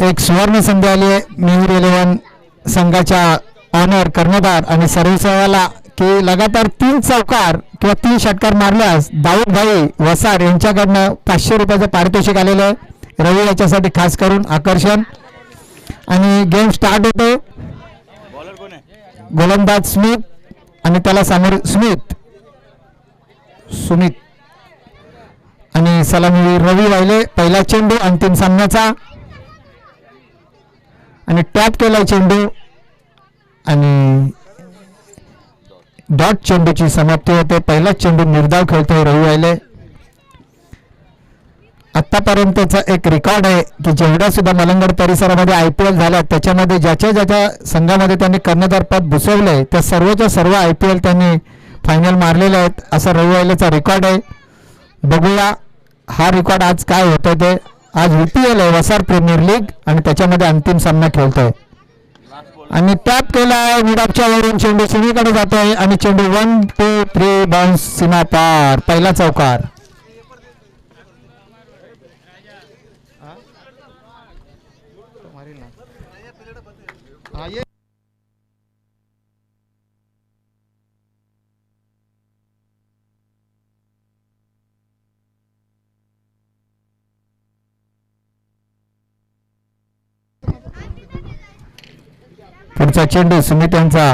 एक सुवर्ण संधी आली आहे मिहिर 11 संघाच्या ऑनर कर्णधार आणि सर्व्हिसवाला की लगातार 3 चौकार किंवा 3 षटकार मारल्यास दाऊद भाई वसार यांच्याकडनं 500 रुपयाचं पारितोषिक आलेलं आहे रवी याच्यासाठी खास करून आकर्षण. आणि गेम स्टार्ट होतो. गोलंदाज स्मिथ आणि त्याला समोर सुमित आणि सलामी रवी वाहिले. पहिला चेंडू अंतिम सामन्याचा आणि टॅप केला चेंडू आणि डॉट चेंडूची समाप्ती होते. पहिला चेंडू निर्धाव खेळतोय रवी वाहिले. आतापर्यंतचा एक रेकॉर्ड आहे की जेवढ्या सुद्धा मलंगड परिसरामध्ये IPL झाल्या त्याच्यामध्ये ज्याच्या ज्याच्या संघामध्ये त्यांनी कर्णधार पद भूषवलंय त्या सर्वच्या सर्व IPL त्यांनी फायनल मारलेले आहेत असा रवी वाहिलेचा रेकॉर्ड आहे. बघूया हा रेकॉर्ड आज काय होतोय ते. आज VPL आहे वसार प्रीमियर लीग आणि त्याच्यामध्ये अंतिम सामना खेळतोय आणि टॅप केला आहे मिडापच्या वरून चेंडू सीमेकडे जातोय आणि चेंडू 1 2 3 बाउन्स सीमा पार. पहिला चौकार. पुढचा चेंडू सुमित यांचा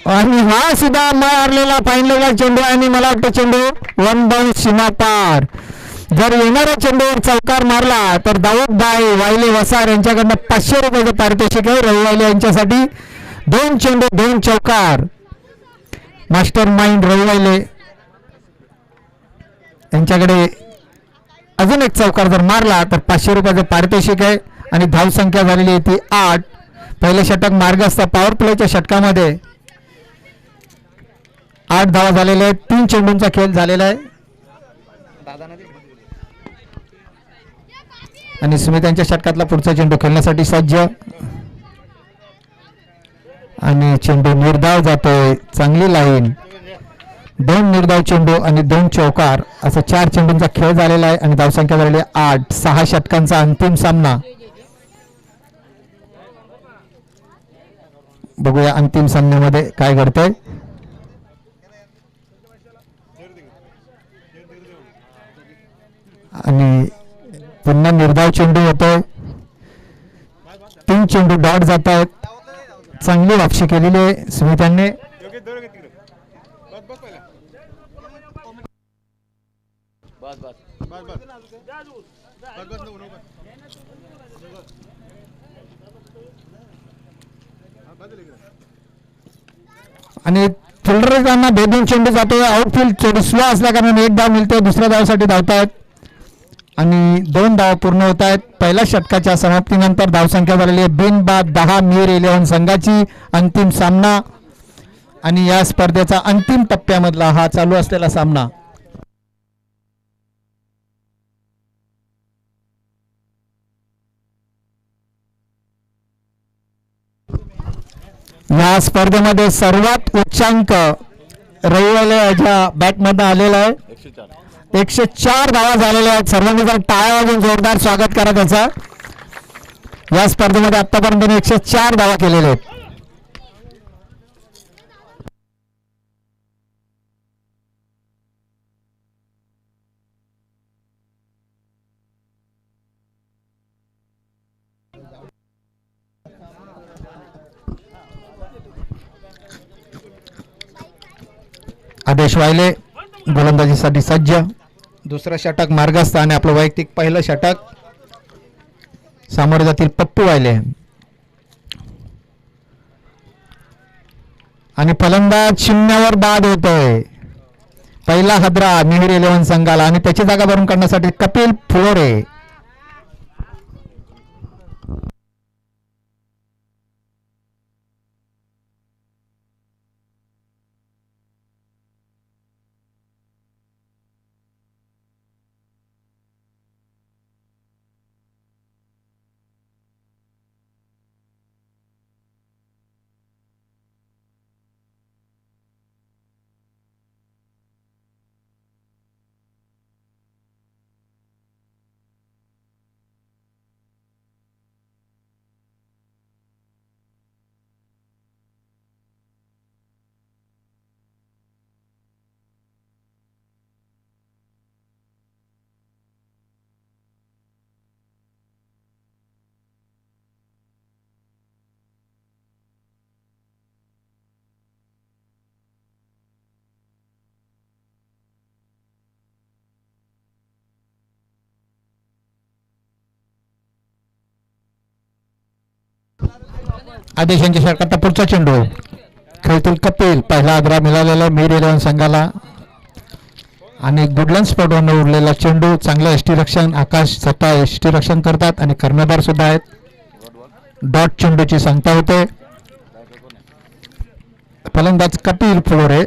आणि हा सुद्धा मारलेला फाईनलला चेंडू आणि मला वाटतं चेंडू 1 बाउन्स सीमा पार. जर येणाऱ्या चेंडूवर चौकार मारला तर दाऊद भाई वाहिले वसार यांच्याकडनं 500 रुपयाचं पारितोषिक आहे रवी वाहिले यांच्यासाठी. 2 चेंडू 2 चौकार. मास्टर माइंड रवी वाहिले यांच्याकडे अजून एक चौकार जर मारला तर 500 रुपयाचं पारितोषिक आहे आणि धावसंख्या झालेली आहे ती 8. पहिले षटक मार्ग असता पॉवर प्लेच्या षटकामध्ये 8 धावा झालेल्या आहेत. 3 चेंडूंचा खेळ झालेला आहे आणि सुमित यांच्या षटकातला पुढचा चेंडू खेळण्यासाठी सज्ज आणि चेंडू निर्धाव जातोय. चांगली लाईन. 2 निर्धाव चेंडू आणि 2 चौकार असा 4 चेंडूंचा खेळ झालेला आहे आणि धावसंख्या झालेली 8. 6 षटकांचा अंतिम सामना. बघूया अंतिम सामन्यामध्ये काय घडतंय. आणि पुन्हा निर्धाव चेंडू होतोय. 3 चेंडू डॉट जात आहेत. चांगली वापशी केलेली आहे सुमित यांनी. आणि फिल्डरना 2 चेंडू जातोय. आउटफील्ड चेंडू स्लो असल्या कारणाने 1 धाव मिळते. दुसऱ्या धावासाठी धावतायत आणि 2 धाव पूर्ण होत आहेत. पहिल्या षटकाच्या समाप्तीनंतर धावसंख्या झालेली आहे बिनबाद 10 मिहिर 11 संघाची. अंतिम सामना आणि या स्पर्धेचा अंतिम टप्प्यामधला हा चालू असलेला सामना. या स्पर्धेमध्ये सर्वात उच्चांक रविवाले याच्या बॅटमधून आलेला आहे. 104 धावा झालेल्या आहेत. सर्वांनी जर टाळ्या वाजवून जोरदार स्वागत करा त्याचा. या स्पर्धेमध्ये आतापर्यंत 104 धावा केलेल्या आहेत. आदेश वाहिले गोलंदाजीसाठी सज्ज. दुसरं षटक मार्गस्थ आणि आपलं वैयक्तिक पहिलं षटक सामोरे जातील पप्पू वाहिले आणि फलंदाज शून्यावर बाद होतोय. पहिला हदरा मिहिर 11 संघाला आणि त्याची जागा भरून काढण्यासाठी कपिल फुलोरे. आदेश यांच्या षटकात पुढचा चेंडू खेळतील कपिल. पहिला आदरा मिळालेला मीर 11 संघाला आणि गुडलंड स्पॉटवर उरलेला चेंडू. चांगलं यष्टीरक्षण आकाश सट्टा यष्टीरक्षण करतात आणि कर्णधार सुद्धा आहेत. डॉट चेंडूची सांगता होते. फलंदाज कपिल फ्लोरे.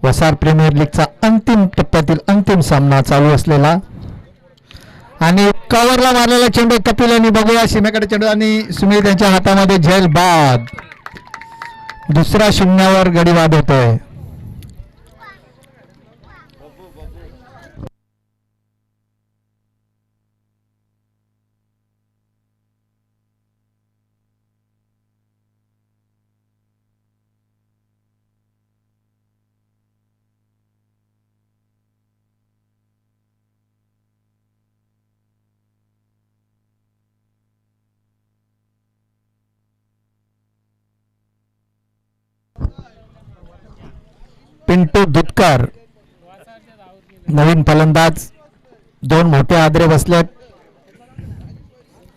वसार प्रीमियर लीगचा अंतिम टप्प्यातील अंतिम सामना चालू असलेला आणि कव्हरला मारलेला चेंडू कपिल यांनी बघूया सीमेकडे चेंडू आणि सुमित यांच्या हातामध्ये झेल बाद. दुसरा शून्यावर गडी बाद होतोय. पिंटू दुधकर नवीन फलंदाज. दोन मोठे आदरे बसलेत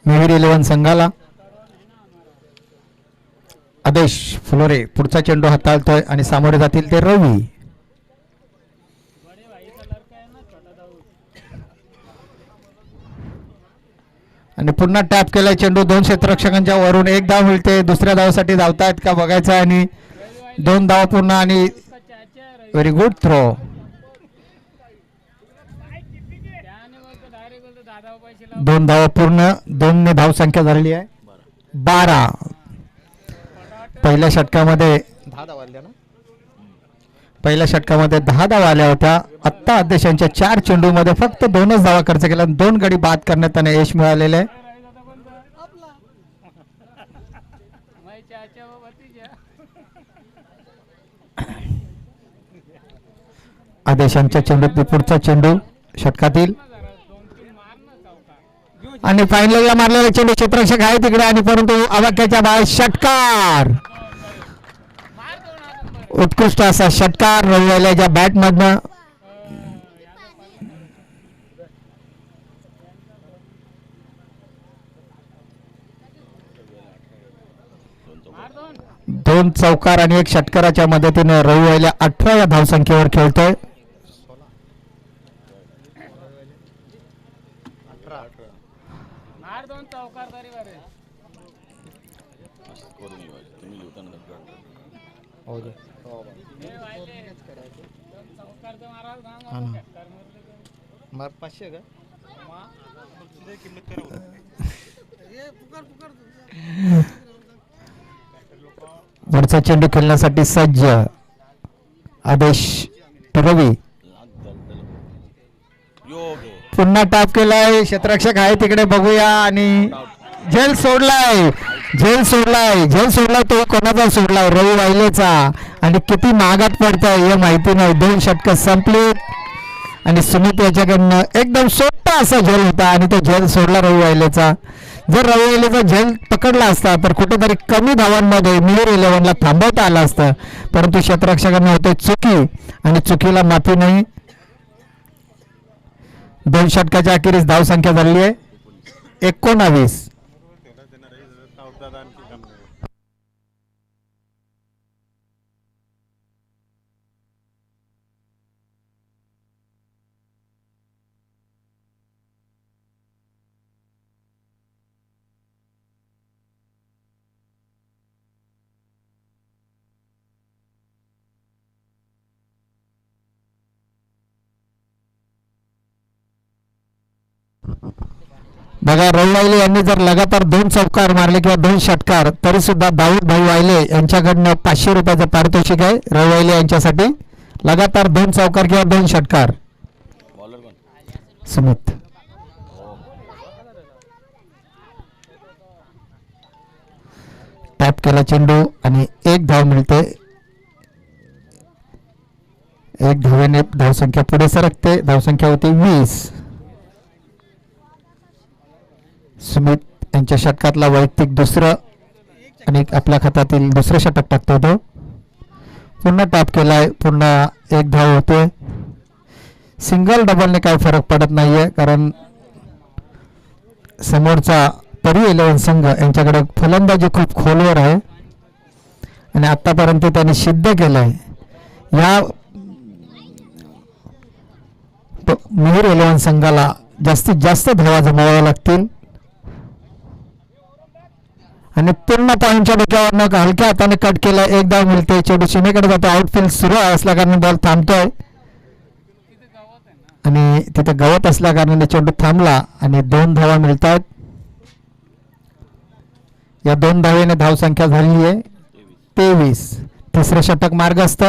मिहिर 11 संघाला. आदेश फ्लोरे पुढचा चेंडू हाताळतोय आणि सामोरे जातील ते रवी. आणि पुन्हा टॅप केलाय चेंडू. दोन क्षेत्ररक्षकांच्या वरून एक धाव मिळते. दुसऱ्या धावासाठी धावतायत का बघायचं आणि 2 धावा पूर्ण आणि व्हेरी गुड थ्रो. दोन धावा पूर्ण. 2 ने धाव संख्या झालेली आहे 12. पहिल्या षटकामध्ये 10 धावा आल्या होत्या. आत्ता आदेशांच्या 4 चेंडूमध्ये फक्त 2च धावा खर्च केला. 2 गडी बाद करण्यात त्यांना यश मिळालेले आहे. आदेशांच्या चेंडू पुढचा चेंडू षटकातील आणि फायनलला मारलेला चेंडू क्षेत्ररक्षक आहे तिकडे आणि परंतु आवाक्याच्या बाहेर षटकार. उत्कृष्ट असा षटकार रविवाल्याच्या बॅट मधनं. दोन चौकार आणि एक षटकाराच्या मदतीने रविवाल्या 18व्या धावसंख्येवर खेळतोय. वरचा चेंडू खेळण्यासाठी सज्ज आदेश रवी. पुन्हा टॅप केलाय. क्षेत्ररक्षक आहे तिकडे बघूया आणि झेल सोडलाय. तो कोणाचा सोडलाय रवी वायलेचा आणि किती महागात पडतंय हे माहिती नाही. 2 षटकं संपली आणि सुमित याच्याकडनं एकदम सोपा असा झेल होता आणि तो झेल सोडला रवी वायलेचा. जर रवी वायलेचा झेल पकडला असता तर कुठेतरी कमी धावांमध्ये मिहिर 11ला थांबवता आलं असतं. परंतु क्षेत्ररक्षकांना होते चुकी आणि चुकीला माफी नाही. 2 षटकाच्या अखेरीस धावसंख्या झाली आहे 19. बघा रवी वायले यांनी जर लगातार 2 चौकार मारले किंवा 2 षटकार तरी सुद्धा दाऊद भाई वायले यांच्याकडनं 500 रुपयाचं पारितोषिक आहे रवी वायले यांच्यासाठी. लगातार 2 चौकार किंवा 2 षटकार. सुमित टॅप केला चेंडू आणि 1 धाव मिळते. 1 धावेने धावसंख्या पुढे सरकते. धावसंख्या होती 20. सुमित यांच्या षटकातला वैयक्तिक दुसरं आणि आपल्या खात्यातील दुसरं षटक टाकतो तो. पुन्हा टॅप केलाय. पुन्हा 1 धाव होतोय. सिंगल डबलने काय फरक पडत नाहीये कारण समोरचा परी 11 संघ यांच्याकडे फलंदाजी खूप खोलवर आहे आणि आतापर्यंत त्यांनी सिद्ध केलंय. या मिहीर 11 संघाला जास्तीत जास्त धावा जमावाव्या लागतील आणि पूर्ण पॉईंटच्या डोक्यावर हलक्या हाताने कट केला. एक धाव मिळते. चेंडू सीमेकडे जातो. आउटफील्ड सुरू असल्या कारणाने बॉल थांबतोय आणि तिथे गवत असल्या कारणाने चेंडू थांबला आणि 2 धावा मिळतात. या 2 धावेने धावसंख्या झाली आहे 23. तिसरे षटक मार्गस्थ.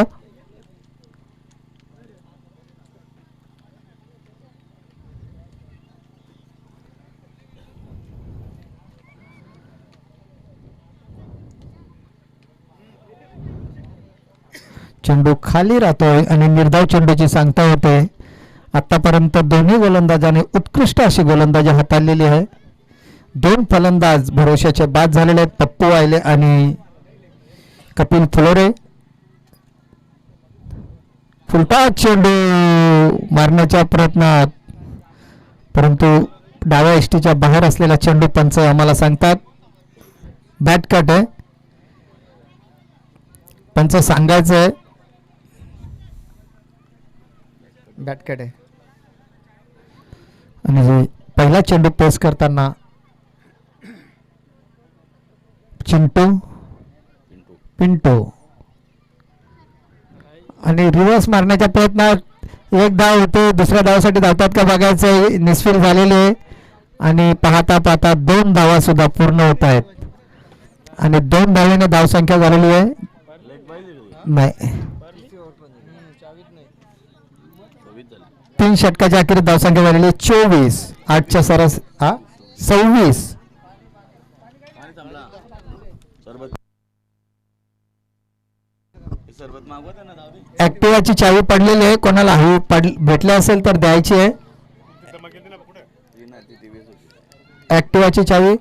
चेंडू खाली राहतोय आणि निर्धाव चेंडूची सांगता होते. आतापर्यंत दोन्ही गोलंदाजांनी उत्कृष्ट अशी गोलंदाजी हाताळलेली आहे. 2 फलंदाज भरोशाचे बाद झालेले आहेत. पप्पू वायले आणि कपिल फ्लोरे. फुलटॉस चेंडू मारण्याच्या प्रयत्नात, परंतु डाव्या एष्टीच्या बाहेर असलेला चेंडू पंच आम्हाला सांगतात बॅट कट आहे. पंच सांगायचं आहे बॅट कट आहे. आणि पहिला चेंडू पेस करताना पिंटो आणि रिव्हर्स मारण्याच्या प्रयत्नात एक धाव होते. दुसऱ्या धावासाठी धावतात का बघायचं. निष्फळ झालेले आणि पाहता पाहता 2 धावा सुद्धा पूर्ण होत आहेत आणि 2 धावेने धावसंख्या झालेली आहे. नाही, 3 षटकाच्या अखेरीत धावसंख्या झालेली आहे 24. 8च्या 26. ऍक्टिवाची चावी पडलेली आहे. कोणाला हवी भेटले असेल तर द्यायची आहे. ऍक्टिवाची चावी.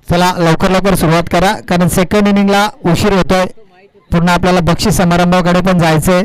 चला लवकर सुरुवात करा, कारण सेकंड इनिंगला उशीर होतोय. पुन्हा आपल्याला बक्षीस समारंभाकडे पण जायचंय.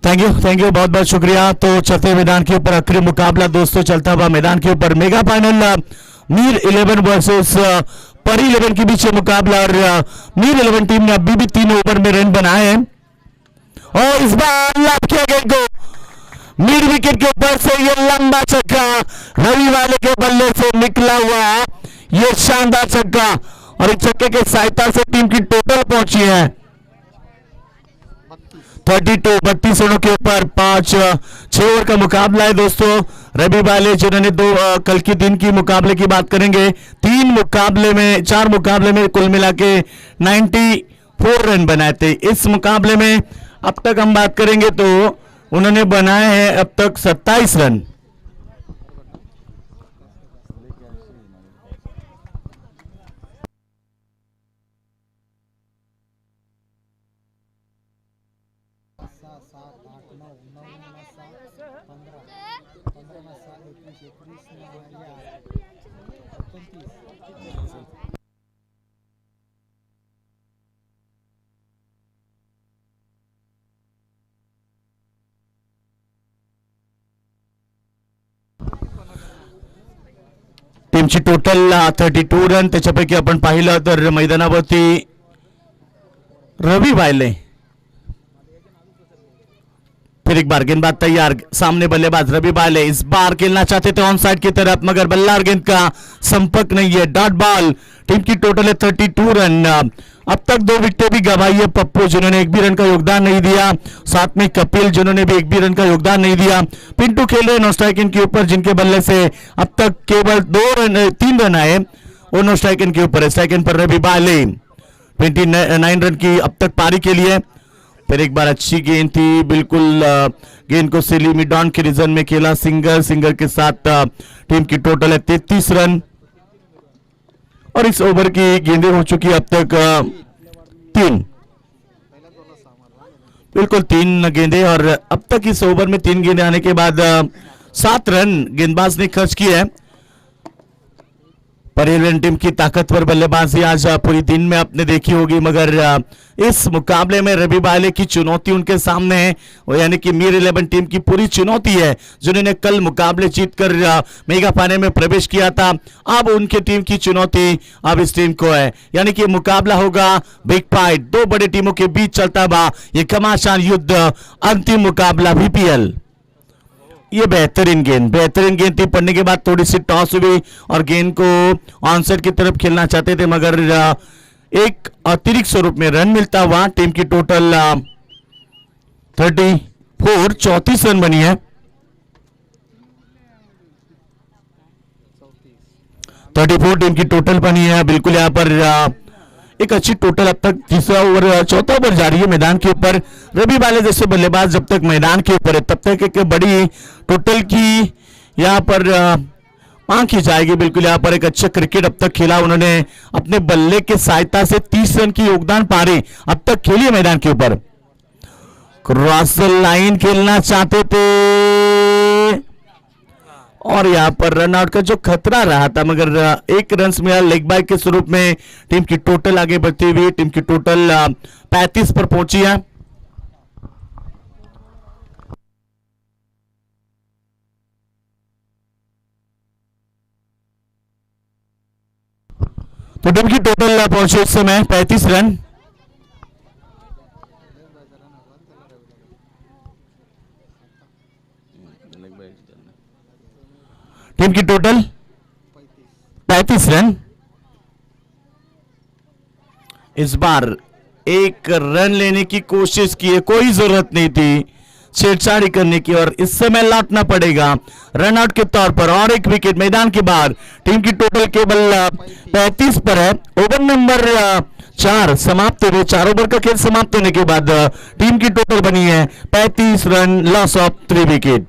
थैंक यू बहुत बहुत शुक्रिया. तो चौथे मैदान के ऊपर आखिरी मुकाबला दोस्तों चलता हुआ मैदान के ऊपर मेगा फाइनल मीर 11 वर्सेस परी 11 के बीच मुकाबला. और मीर 11 टीम ने अभी भी 3 ओवर में रन बनाए हैं और इस बार लाभ किया गया को मिड विकेट के ऊपर से ये लंबा छक्का रवि वाले के बल्ले से निकला हुआ ये शानदार छक्का, और इस छक्के के सहायता से टीम की टोटल पहुंची है 32 रनों के ऊपर 6 ओवर का मुकाबला है दोस्तों. रवि वाले जिन्होंने कल के दिन की मुकाबले की बात करेंगे 4 मुकाबले में कुल मिला के 90 4 रन बनाए थे। इस मुकाबले में अब तक हम बात करेंगे तो उन्होंने बनाए हैं अब तक 27 रन। टीमची टोटल 32 रन, त्याच्यापैकी आपण पाहिलं तर मैदानावरती रवि बायले, फिर एक बार गेंदबाज तैयार, सामने बल्लेबाज रवि बायले इस बार खेलना चाहते थे ऑन साइड की तरफ, मगर बल्लार गेंद का संपर्क नहीं है, डॉट बॉल। टीम की टोटल है 32 रन। अब तक 2 विकेटें भी गंवाई है पप्पू जिन्होंने एक भी रन का योगदान नहीं दिया, साथ में कपिल जिन्होंने भी एक भी रन का योगदान नहीं दिया। पिंटू खेल रहे नो स्ट्राइक के ऊपर, जिनके बल्ले से अब तक केवल 3 रन आए, वो नो स्ट्राइक के ऊपर है। स्ट्राइक पर रवि बायले 29 रन की अब तक पारी के लिए। फिर एक बार अच्छी गेंद थी, बिल्कुल गेंद को सिली मिड ऑन के रीजन में खेला, सिंगर के साथ टीम की टोटल है 33 रन। और इस ओवर की गेंदें हो चुकी अब तक 3, बिल्कुल 3 गेंदें, और अब तक इस ओवर में 3 गेंदें आने के बाद 7 रन गेंदबाज ने खर्च किए हैं। परिवहन टीम की ताकतवर बल्लेबाजी आज पूरी दिन में आपने देखी होगी, मगर इस मुकाबले में रवि बायले की चुनौती उनके सामने है, यानी कि मीर 11 टीम की पूरी चुनौती है, जिन्होंने कल मुकाबले जीतकर मेगा फाइनल में प्रवेश किया था। अब उनकी टीम की चुनौती अब इस टीम को है, यानी कि मुकाबला होगा बिग फाइट, 2 बड़े टीमों के बीच चलता हुआ ये घमासान युद्ध, अंतिम मुकाबला बीपीएल। ये बेहतरीन गेंद थी, पड़ने के बाद थोड़ी सी टॉस हुई और गेंद को ऑनसाइड की तरफ खेलना चाहते थे, मगर एक अतिरिक्त स्वरूप में रन मिलता हुआ टीम की टोटल 34 रन बनी है। 34 टीम की टोटल बनी है। बिल्कुल यहाँ पर एक अच्छी टोटल अब तक तीसरा ओवर, चौथा ओवर जारी है मैदान के ऊपर। रवि बायले जैसे बल्लेबाज जब तक मैदान के ऊपर है तब तक एक बड़ी टोटल की यहाँ पर मांग की जाएगी। बिल्कुल यहाँ पर एक अच्छा क्रिकेट अब तक खेला उन्होंने, अपने बल्ले के सहायता से 30 रन की योगदान पारी अब तक खेली है मैदान के ऊपर। क्रॉस लाइन खेलना चाहते थे और यहां पर रनआउट का जो खतरा रहा था, मगर 1 रन मिला लेग बाय के स्वरूप में। टीम की टोटल आगे बढ़ती हुई टीम की टोटल 35 पर पहुंची है। तो टीम की टोटल पहुंचे इस समय 35 रन। टीम की टोटल 35 रन। इस बार 1 रन लेने की कोशिश की है, कोई जरूरत नहीं थी छेड़छाड़ी करने की, और इस समय लौटना पड़ेगा रन आउट के तौर पर, और 1 विकेट मैदान के बाहर। टीम की टोटल केवल 35 पर है। ओवर नंबर 4 समाप्त हुए, 4 ओवर का खेल समाप्त होने के बाद टीम की टोटल बनी है 35 run, loss of 3 wicket.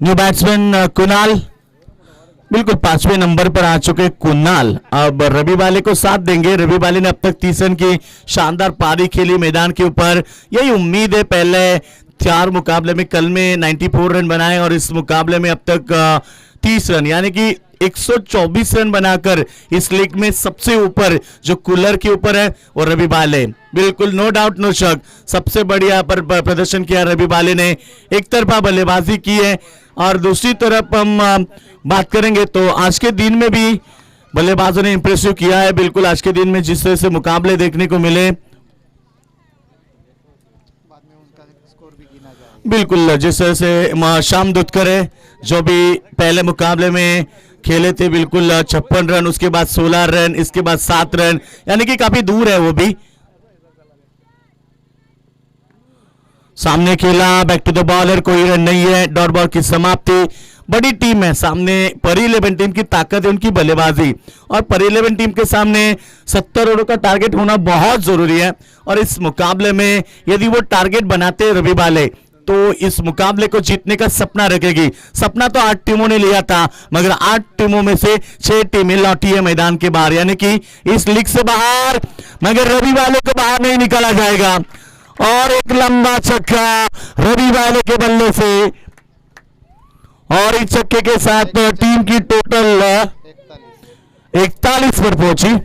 New batsman Kunal, बिल्कुल 5वें नंबर पर आ चुके कुणाल अब रवि बायले को साथ देंगे। रवि बायले ने अब तक 30 रन की शानदार पारी खेली मैदान के ऊपर। यही उम्मीद है, पहले 4 मुकाबले में कल में 94 रन बनाए और इस मुकाबले में अब तक 30 रन, यानी कि 124 रन बनाकर इस लीग में सबसे ऊपर जो कूलर के ऊपर है वो रवि बायले। बिल्कुल नो डाउट नो शक, सबसे बढ़िया पर प्रदर्शन किया रवि बायले ने, एक तरफा बल्लेबाजी की है। और दूसरी तरफ हम बात करेंगे तो आज के दिन में भी बल्लेबाजों ने इंप्रेसिव किया है। बिल्कुल आज के दिन में जिस तरह से मुकाबले देखने को मिले, बिल्कुल जिस तरह से श्याम दुत्कर है जो भी पहले मुकाबले में खेले थे, बिल्कुल 56 रन, उसके बाद 16 रन, इसके बाद 7 रन, यानी कि काफी दूर है वो भी। सामने खेला, बैक टू द बॉलर, कोई रन नहीं है, डॉट बॉल की समाप्ति। बड़ी टीम है सामने, परी 11 टीम की ताकत है उनकी बल्लेबाजी, और परी 11 टीम के सामने 70 ओवरों का टारगेट होना बहुत जरूरी है। और इस मुकाबले में यदि वो टारगेट बनाते हैं रवि बाले तो इस मुकाबले को जीतने का सपना रखेगी। सपना तो 8 टीमों ने लिया था, मगर 8 टीमों में से 6 टीमें लौटी है मैदान के बाहर, यानी कि इस लीग से बाहर, मगर रवि बाले को बाहर नहीं निकाला जाएगा। और एक लंबा छक्का रवि बाले के बल्ले से, और इस छक्के के साथ टीम की टोटल 41 पर पहुंची।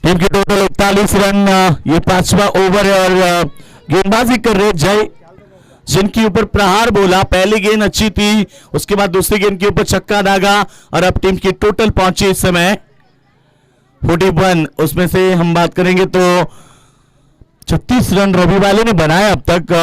टीम की टोटल 41 रन। ये 5वां ओवर है और गेंदबाजी कर रहे जय, जिनके ऊपर प्रहार बोला। पहली गेंद अच्छी थी, उसके बाद दूसरी गेंद के ऊपर छक्का दागा, और अब टीम की टोटल पहुंची इस समय 41। उसमें से हम बात करेंगे तो 36 रन रवि वाले ने बनाए अब तक।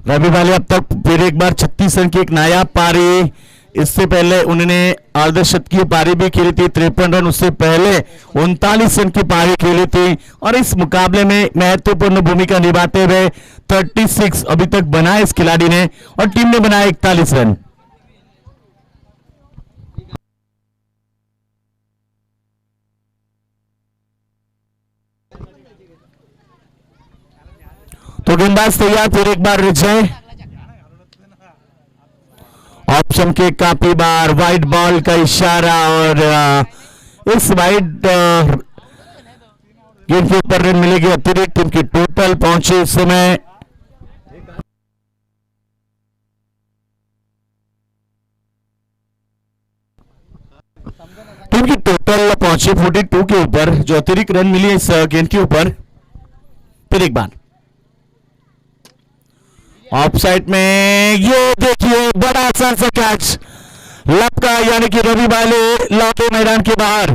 रवि वाले अब तक फिर एक बार 36 रन की एक नायाब पारी, इससे पहले उन्होंने अर्धशतकीय पारी भी खेली थी 53 रन, उससे पहले 39 रन की पारी खेली थी। और इस मुकाबले में महत्वपूर्ण भूमिका निभाते हुए 36 अभी तक बनाए इस खिलाड़ी ने, और टीम ने बनाए 41 रन। तो गेंदबाज तैयार, फिर एक बार विजय, ऑप्शन के काफी बार वाइड बॉल का इशारा, और इस वाइड गेंद के ऊपर रन मिलेगी अतिरिक्त। टीम की टोटल पहुंचे इस समय टीम की टोटल पहुंचे 42 के ऊपर, जो अतिरिक्त रन मिली इस गेंद के ऊपर। फिर एक बार ऑफ साइड में, ये देखिए बड़ा आसान सा कैच लपका, यानी कि रवि बाले लौटे मैदान के बाहर,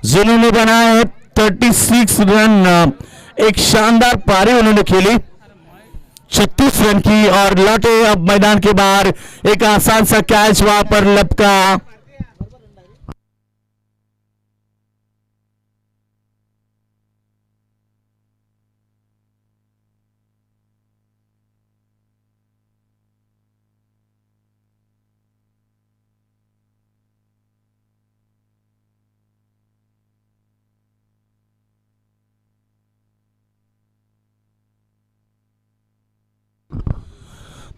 जिन्होंने बनाए 36 रन। एक शानदार पारी उन्होंने खेली 36 रन की, और लौटे अब मैदान के बाहर। एक आसान सा कैच वहां पर लपका।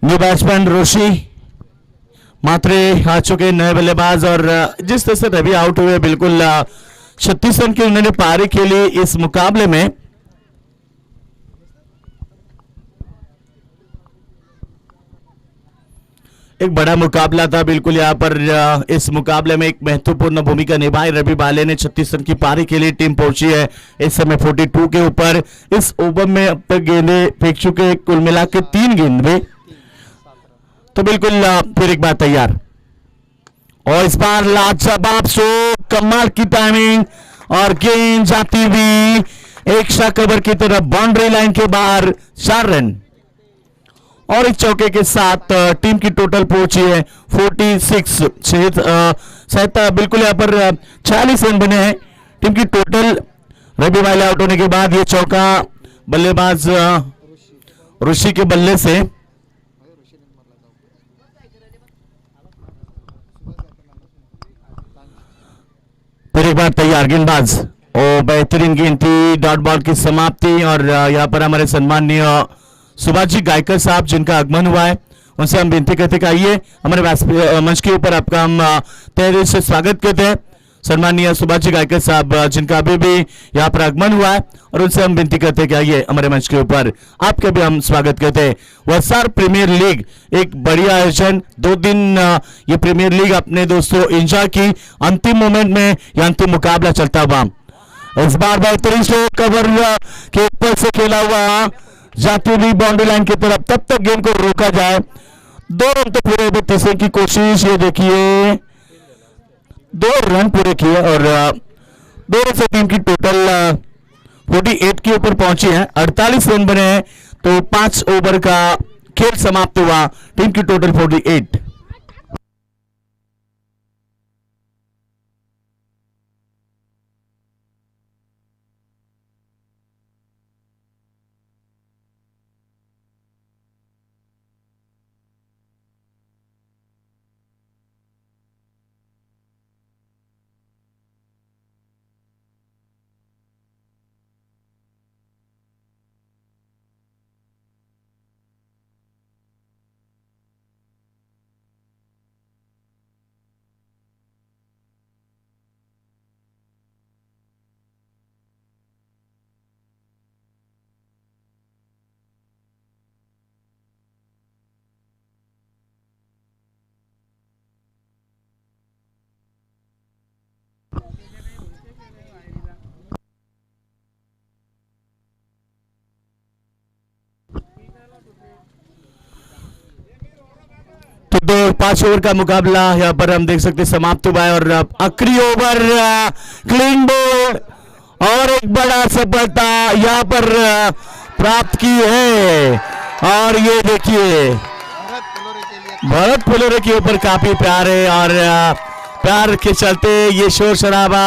न्यू बैट्समैन ऋषि मात्रे आ चुके नए बल्लेबाज, और जिस तरह से रवि आउट हुए, बिल्कुल 36 रन की उन्होंने पारी खेली इस मुकाबले में। एक बड़ा मुकाबला था बिल्कुल यहाँ पर। इस मुकाबले में एक महत्वपूर्ण भूमिका निभाई रवि बाले ने, 36 रन की पारी के लिए टीम पहुंची है इस समय 42 के ऊपर। इस ओवर में अब तक गेंदे फेंक चुके कुल मिला के 3 गेंदे, तो बिल्कुल फिर एक बार तैयार, और इस बार लाजवाब शो, कमाल की टाइमिंग, और गेंद जाती हुई एक शॉट कवर की तरफ बाउंड्री लाइन के बाहर 4 रन, और इस चौके के साथ टीम की टोटल पहुंची है 46। बिल्कुल यहाँ पर 46 रन बने हैं टीम की टोटल। रवि बाले आउट होने के बाद ये चौका बल्लेबाज ऋषि के बल्ले से। फिर एक बार तैयार गेंदबाज, और बेहतरीन गेंद थी, डॉट बॉल की समाप्ति। और यहाँ पर हमारे सम्माननीय सुभाष जी गायकर साहब जिनका आगमन हुआ है, उनसे हम विनती करते कि आइए हमारे मंच के ऊपर आपका हम तहे दिल से स्वागत करते हैं। सम्माननीय सुभाष जी गायकर साहब जिनका अभी भी यहाँ पर आगमन हुआ है, और उनसे हम विनती करते हैं कि आइए हमारे मंच के ऊपर, आपका भी हम स्वागत करते हैं। वलसाड प्रीमियर लीग एक बढ़िया आयोजन, 2 दिन ये प्रीमियर लीग अपने दोस्तों एंजॉय की। अंतिम मोमेंट में यह अंतिम मुकाबला चलता हुआ, इस बार बेहतरीन स्लो कवर के ऊपर से खेला हुआ, जाती हुई बाउंड्री लाइन की तरफ, तब तक गेंद को रोका जाए। 2 रन तो पूरे हुए, तीसरे की कोशिश, ये देखिए 2 रन पूरे किए, और दोनों से टीम की टोटल 48 के ऊपर पहुंची है, 48 रन बने हैं, तो 5 ओवर का खेल समाप्त हुआ, टीम की टोटल 48। तो दो 5 ओवर का मुकाबला यहाँ पर हम देख सकते हैं समाप्त हुआ है, और आखिरी ओवर क्लीन बोल्ड और एक बड़ा सफलता यहाँ पर प्राप्त की है। और ये देखिए भरत फुलोरे के ऊपर काफी प्यार है, और प्यार के चलते ये शोर शराबा,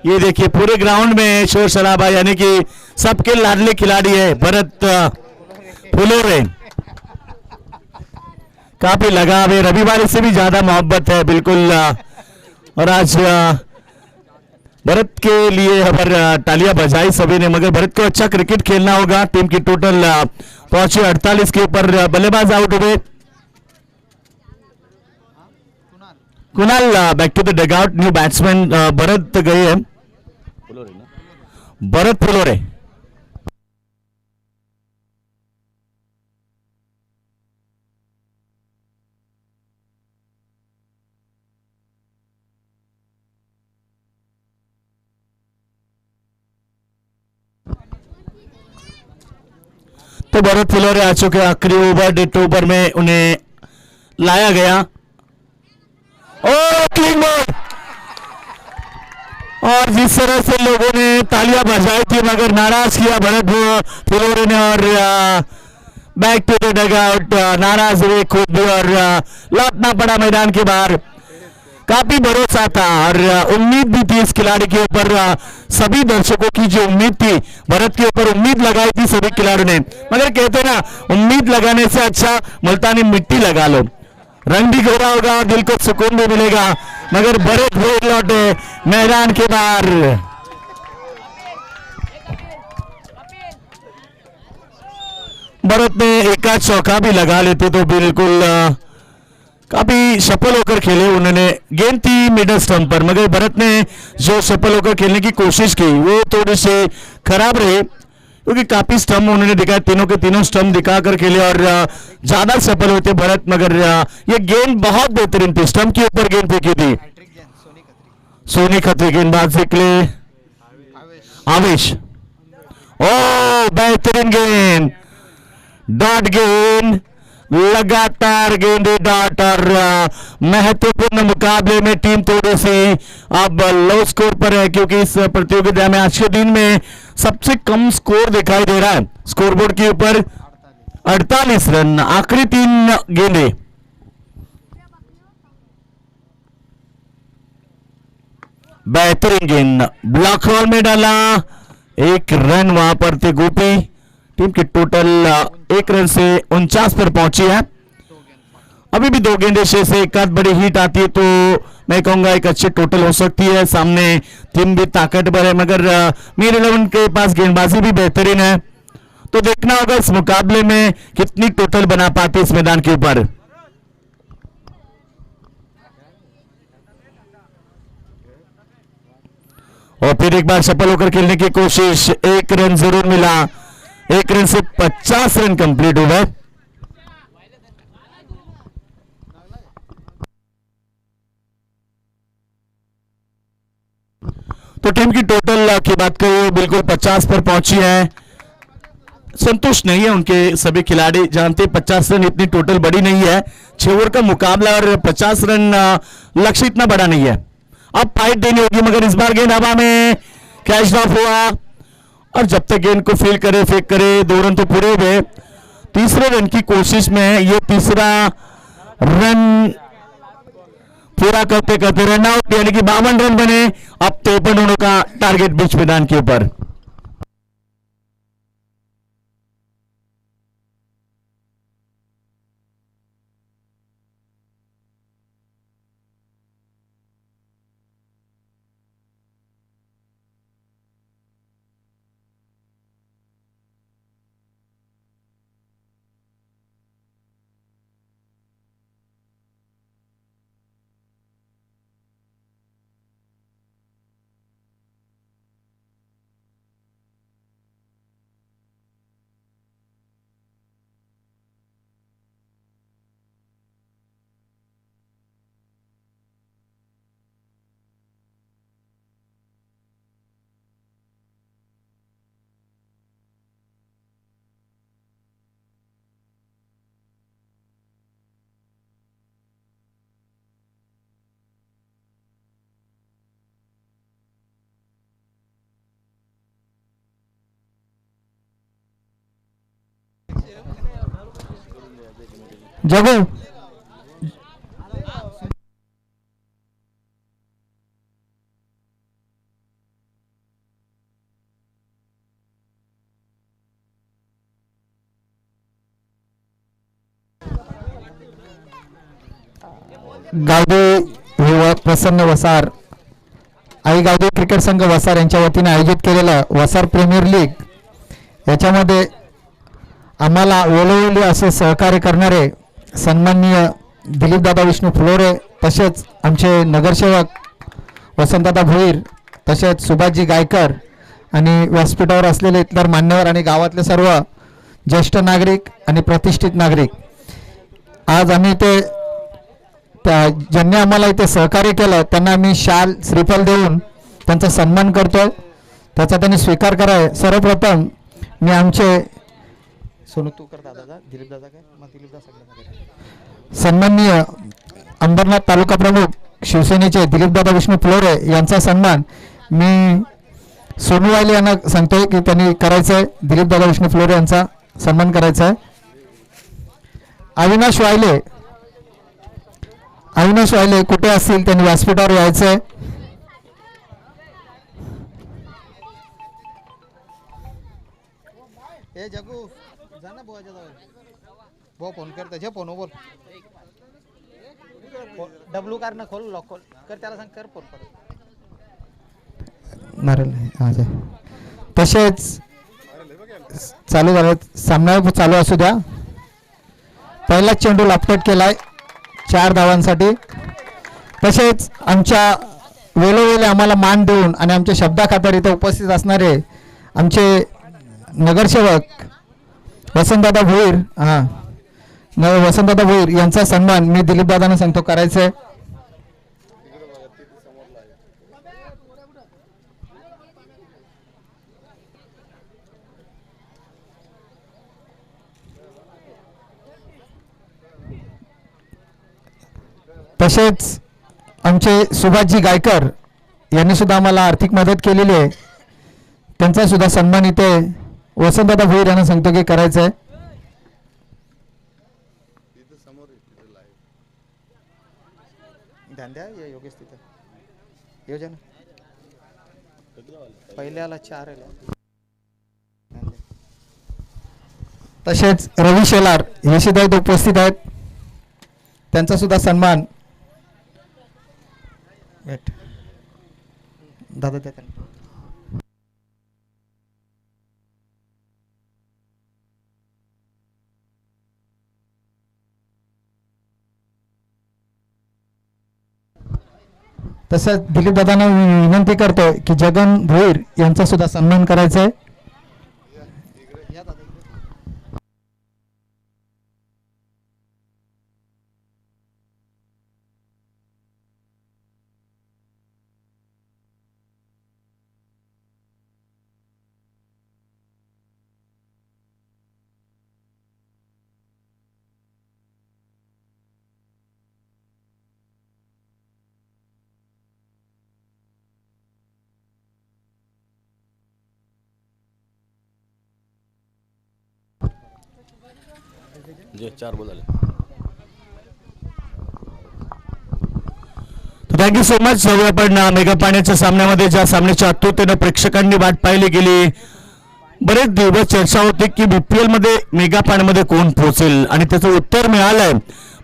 ये देखिए पूरे ग्राउंड में शोर शराबा, यानी कि सबके लाडले खिलाड़ी है भरत फुलोरे। काफी लगाव है, रविवार से भी ज्यादा मोहब्बत है बिल्कुल। और आज भरत के लिए यहाँ पर तालियां बजाई सभी ने, मगर भरत को अच्छा क्रिकेट खेलना होगा। टीम की टोटल पहुंचे 48 के ऊपर, बल्लेबाज आउट हुए। Kunal back to the dugout, new batsman Bharat गए हैं, भरत फुलोरे। तो भरत फुलोरे आ चुके आखिरी ओवर, डेथ ओवर में उन्हें लाया गया। ओ क्लीन बॉल, और जिस तरह से लोगों ने तालियां बजाई थी मगर नाराज किया भरत फुलोरे ने, और बैक टू द डगआउट नाराज हुए खुद भी, और लौटना पड़ा मैदान के बाहर। काफी भरोसा था और उम्मीद भी थी इस खिलाड़ी के ऊपर, सभी दर्शकों की जो उम्मीद थी, भरत के ऊपर उम्मीद लगाई थी सभी खिलाड़ियों ने, मगर कहते ना उम्मीद लगाने से अच्छा मुल्तानी मिट्टी लगा लो, रंग भी गोरा होगा और दिल को सुकून भी मिलेगा। मगर भरत फिर लौटे मैदान के बाहर। भरत ने एक आध चौका भी लगा लेते तो बिल्कुल काफी सफल होकर खेले। उन्होंने गेंद थी मिडल स्टंप पर, मगर भरत ने जो सफल होकर खेलने की कोशिश की वो थोड़ी सी खराब रहे, क्योंकि काफी स्टंप उन्होंने दिखाया, तीनों के तीनों स्टंप दिखाकर खेले और ज्यादा सफल होते भरत। मगर ये गेंद बहुत बेहतरीन थी, स्टंप के ऊपर गेंद फेंकी थी। सोनी खत्री गेंदबाज निकले, आवेश, ओ बेहतरीन गेंद, डॉट गेंद, लगातार गेंदे डॉट, और महत्वपूर्ण मुकाबले में टीम थोड़ी सी अब लो स्कोर पर है, क्योंकि इस प्रतियोगिता में आज के दिन में सबसे कम स्कोर दिखाई दे रहा है स्कोरबोर्ड के ऊपर, 48 रन, आखिरी 3 गेंदे। बेहतरीन गेंद ब्लॉक होल में डाला, 1 रन वहां पर थे गोपी। टीम की टोटल 1 रन से 49 पर पहुंची है। अभी भी 2 गेंदे शेष है, एक आध बड़ी हिट आती है तो मैं कहूंगा एक अच्छी टोटल हो सकती है। सामने टीम भी ताकतवर है, मगर मीर 11 के पास गेंदबाजी भी बेहतरीन है, तो देखना होगा इस मुकाबले में कितनी टोटल बना पाते इस मैदान के ऊपर। और फिर एक बार सफल होकर खेलने की कोशिश, 1 रन जरूर मिला, 1 रन से 50 रन कंप्लीट हुए। तो टीम की टोटल की बात करें बिल्कुल 50 पर पहुंची है। संतुष्ट नहीं है उनके सभी खिलाड़ी, जानते 50 रन इतनी टोटल बड़ी नहीं है, 6 ओवर का मुकाबला और 50 रन लक्ष्य इतना बड़ा नहीं है। अब फाइट देनी होगी, मगर इस बार गेंद हवा में कैच ऑफ हुआ। और जब तक गेंद को फील करे, फेंक करे, 2 रन तो पूरे हुए। तीसरे रन की कोशिश में ये तीसरा रन पूरा करते करते रन आउट, यानी कि 52 रन बने। अब 53 रनों का टारगेट बीच मैदान के ऊपर। जगू गावदे युवक प्रसन्न वसार, आई गावदे क्रिकेट संघ वसार यांच्या वतीने आयोजित केलेलं वसार प्रीमियर लीग याच्यामध्ये आम्हाला वेळोवेळी असे सहकार्य करणारे सन्माननीय दिलीपदादा विष्णू फुलोरे, तसेच आमचे नगरसेवक वसंतदादा भोईर, तसेच सुभाषजी गायकर आणि व्यासपीठावर असलेले इतर मान्यवर आणि गावातले सर्व ज्येष्ठ नागरिक आणि प्रतिष्ठित नागरिक, आज आम्ही ते ज्यांनी आम्हाला इथे सहकार्य केलं त्यांना आम्ही शाल श्रीफल देऊन त्यांचा सन्मान करतो, त्याचा त्यांनी स्वीकार कराय। सर्वप्रथम मी आमचे सोनू तू कर दादा, दिलीप दादा काय मग दिलीप दादा सन्माननीय अंबरनाथ तालुका प्रमुख शिवसेनेचे दिलीपदादा विष्णू फुलोरे यांचा सन्मान मी सोनू वायले यांना सांगतोय की त्यांनी करायचं आहे। दिलीपदादा विष्णू फुलोरे यांचा सन्मान करायचा आहे। अविनाश वायले, अविनाश वायले कुठे असतील त्यांनी व्यासपीठावर यायचं आहे। ए जगू जा ना बुवाच्या जवळ, बुवा फोन करता जे फोन बोल, डब्लू कार न खोल लॉक खोल कर, त्याला सांग कर फोन परत। नारळ आहे तसेच चालू झालं, सामना चालू असू द्या। पहिला चेंडू लापटट केलाय 4 धावांसाठी। तसेच आमच्या वेळोवेळी आम्हाला मान देऊन आणि आमच्या शब्दाखातर इथे उपस्थित असणारे आमचे नगरसेवक वसंतदादा भोईर, वसंतदादा भोईर यांचा सन्मान मी दिलीपदादांना सांगतो करायचं आहे। तसेच आमचे सुभाषजी गायकर यांनी सुद्धा आम्हाला आर्थिक मदत केलेली आहे, त्यांचा सुद्धा सन्मान इथे वसंतदादा भोईर यांना सांगतो की करायचं आहे। ध्यान द्या योगेश तिथं योजना पहिल्याला 4 आहे। तसेच रवी शेलार हे सुद्धा इथे उपस्थित आहेत, त्यांचा सुद्धा सन्मान दादा त्या त्यांना तसंच दिलीपदादांना विनंती करतो की जगन भोईर यांचा सुद्धा सन्मान करायचा आहे। जे 4 बॉल झाले. Thank you so much. आपण मेगा पाण्याच्या सामन्यामध्ये ज्या सामन्याची आतुरतेनं प्रेक्षकांनी वाट पाहिली गेली. बरेच दिवस चर्चा होती की बीपीएल मध्ये मेगा पाण्यामध्ये कोण पोहोचेल आणि त्याचं उत्तर मिळालंय.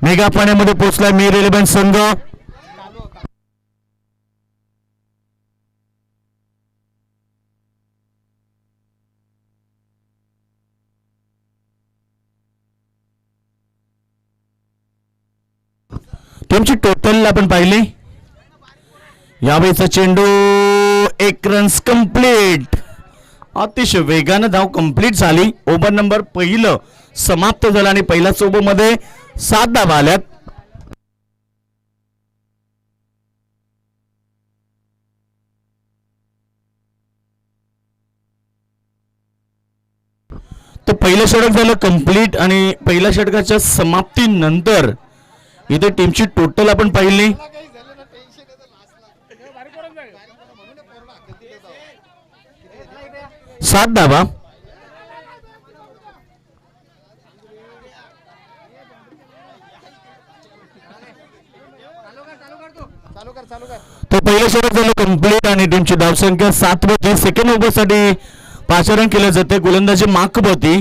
मेगा पाण्यामध्ये पोहोचलाय मीर 11 संघ. तुमची टोटल आपण पाहिली. यावेळीचा चेंडू 1 रन्स कंप्लीट. अतिशय वेगानं धाव कंप्लीट झाली. ओव्हर नंबर पहिलं समाप्त झालं आणि पहिल्याच ओव्हर मध्ये 7 धावा आल्यात. तर पहिलं षटक झालं कंप्लीट आणि पहिल्या षटकाच्या समाप्तीनंतर इथे टीमची टोटल आपण पाहिली. 7 धावा. तो पहिलं षटक झालं कंप्लीट आणि टीमची धावसंख्या 7 होती. सेकंड ओव्हरसाठी पाचारण केलं जाते. गोलंदाजी माकबती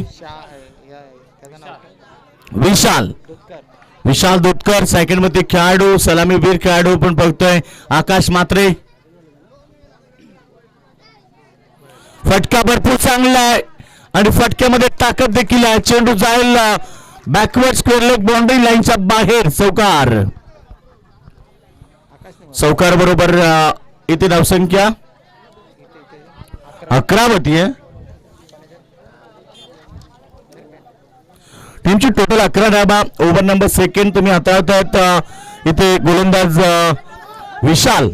विशाल दुधकर सेकंड मध्ये खेळाडू सलामीवीर खेळाडू पण बघतोय आकाश म्हात्रे. फटका भरपूर चांगला आहे आणि फटक्यामध्ये ताकद देखील आहे. चेंडू जाईल बॅकवर्ड स्क्वेअर लेग बाउंड्री लाईनच्या बाहेर. चौकार बरोबर इथे धावसंख्या 11 होती आहे. टीमची टोटल 11 धावा. ओव्हर नंबर सेकंड तुम्ही हाताळतात. इथे गोलंदाज विशाल.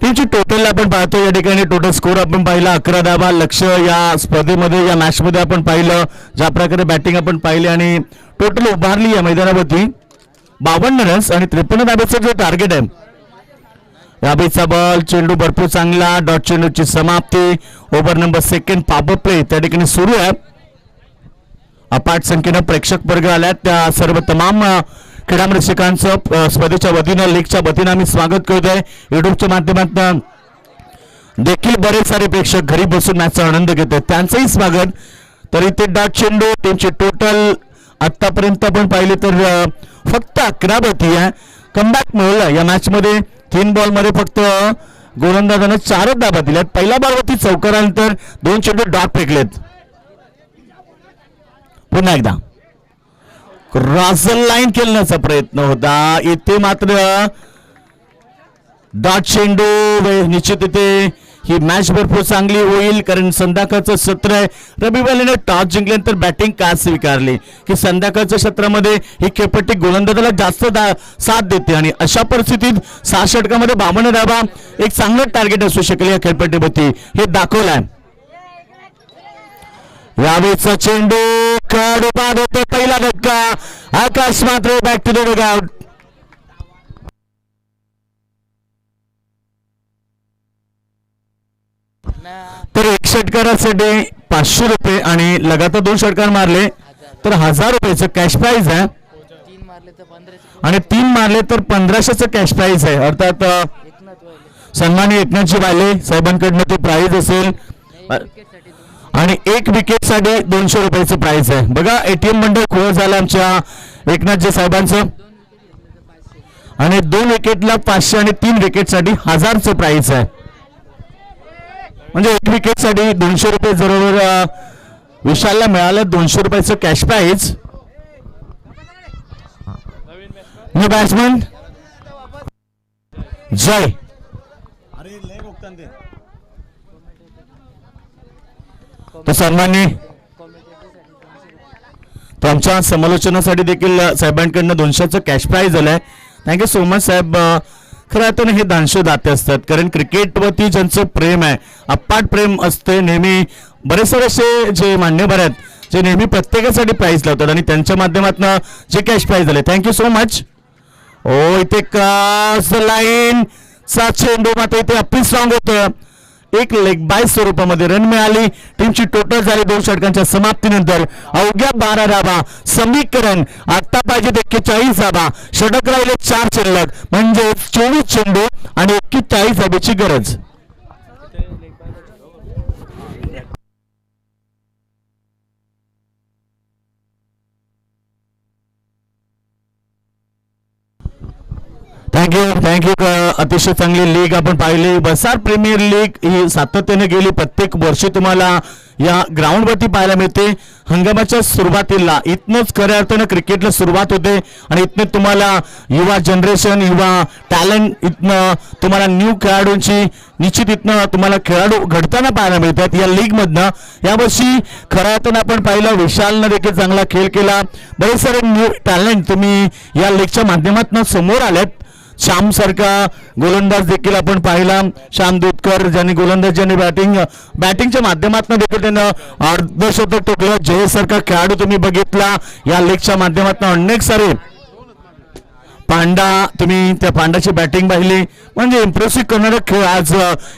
टीमची टोटल आपण पाहतो या ठिकाणी टोटल स्कोर आपण पाहिला 11 धावा. लक्ष या स्पर्धेमध्ये या मॅच मध्ये आपण पाहिलं ज्या प्रकारे बॅटिंग आपण पाहिली आणि टोटल उभारली या मैदानावरती 52 रन्स आणि 53 धाब्याचं जे टार्गेट आहे. यावेळीचा बॉल चेंडू भरपूर चांगला. डॉट चेंडूची समाप्ती. Over number second power play त्या ठिकाणी सुरू आहे. अपाट संख्येनं प्रेक्षक वर्ग आल्यात. त्या सर्व तमाम क्रीडा रसिकांचं स्पर्धेच्या वतीनं लीगच्या वतीनं आम्ही स्वागत करतोय. युट्यूबच्या माध्यमातून देखील बरेच सारे प्रेक्षक घरी बसून मॅचचा आनंद घेत आहेत त्यांचंही स्वागत. तर इथे डॉट चेंडू टीमची टोटल आतापर्यंत आपण पाहिले तर फक्त 11 होती आहे. कमबॅक मिळवलं या मॅच मध्ये. 3 बॉल मध्ये फक्त गोलंदाजानं 4 धाबा दिल्यात. पहिल्या बॉलवरती चौकारानंतर 2 चेंडू डॉट फेकलेत. पुन्हा एकदा क्रॉस लाईन खेळण्याचा प्रयत्न होता. इथे मात्र डॉट चेंडू. निश्चित इथे ही मॅच भरपूर चांगली होईल कारण संध्याकाळचं सत्र आहे. रविवारीने टॉस जिंकल्यानंतर बॅटिंग का स्वीकारली की संध्याकाळच्या सत्रामध्ये ही खेळपट्टी गोलंदाजाला जास्त साथ देते आणि अशा परिस्थितीत 6 षटकामध्ये 52 धावा एक चांगलं टार्गेट असू शकेल या खेळपट्टीवरती हे दाखवलंय. यावेळीचा चेंडू खेळाडू बाद होतो. पहिला धक्का. आकाश मात्र बॅक टू द डगआउट. तर एक षटकारासाठी 500 रुपये आणि लगातार 2 षटकार मारले तर 1000 रुपयाचं कॅश प्राइज आहे आणि 3 मारले तर 1500चं कॅश प्राइज आहे. अर्थात सन्माननीय एकनाथजी वाले साहेबांकडनं ते प्राइज असेल आणि 1 विकेट साठी 200 रुपयाचं प्राइज आहे. बघा एटीएम मंडळ खुळ झालं आमच्या एकनाथजी साहेबांचं आणि 2 विकेटला 500 आणि 3 विकेट साठी 1000चं प्राइज आहे. म्हणजे 1 विकेट साठी 200 रुपये जवळ विशालला मिळालं. 200 रुपयाचं कॅश प्राइज. न्यू बॅट्समन जय. तो सन्माननीय तो आमच्या समालोचनासाठी देखील साहेबांकडनं 200चं कॅश प्राइज झालंय. थँक्यू सो मच साहेब. खरं अर्थानं हे दानशूर दाते असतात कारण क्रिकेटवरती ज्यांचं प्रेम आहे अपाट प्रेम असते. नेहमी बरेचसे असे जे मान्यवर आहेत जे नेहमी प्रत्येकासाठी प्राइज लावतात आणि त्यांच्या माध्यमातून जे कॅश प्राइज झाले. Thank you so much. ओ इथे क्रॉस लाईन चा चेंडू मात्र इथे अप्पी स्ट्रॉंग होतं. एक लेग बाय स्वरूपामध्ये रन मिळाली. टीमची टोटल झाली 2 षटकांच्या समाप्तीनंतर अवघ्या 12 धावा. समीकरण आता पाहिजे 41 धावा. षटक राहिले 4 शिल्लक म्हणजे 24 चेंडू आणि 41 धावेची गरज. थँक्यू अतिशय चांगली लीग आपण पाहिली. वसार प्रीमियर लीग ही सातत्याने गेली प्रत्येक वर्षी तुम्हाला या ग्राउंडवरती पाहायला मिळते. हंगामाच्या सुरुवातीला इथनंच खऱ्या अर्थानं क्रिकेटला सुरुवात होते आणि इथनं तुम्हाला युवा जनरेशन, युवा टॅलेंट, इथनं तुम्हाला न्यू खेळाडूंची निश्चित इथनं तुम्हाला खेळाडू घडताना पाहायला मिळतात या लीगमधनं. यावर्षी खऱ्या अर्थानं आपण पाहिलं विशालनं देखील चांगला खेळ केला. बरेच सारे न्यू टॅलेंट तुम्ही या लीगच्या माध्यमातून समोर आलेत. श्याम सारखा गोलंदाज देखील आपण पाहिला. श्याम दूधकर ज्यांनी गोलंदाज ज्यांनी बॅटिंगच्या माध्यमातून देखील त्यानं अर्धशतक ठोकलं. जय सारखा खेळाडू तुम्ही बघितला या लीगच्या माध्यमातून. अनेक सारे पांडा, तुम्ही त्या पांडाची बॅटिंग पाहिली. म्हणजे इम्प्रेसिव्ह करणारा खेळ आज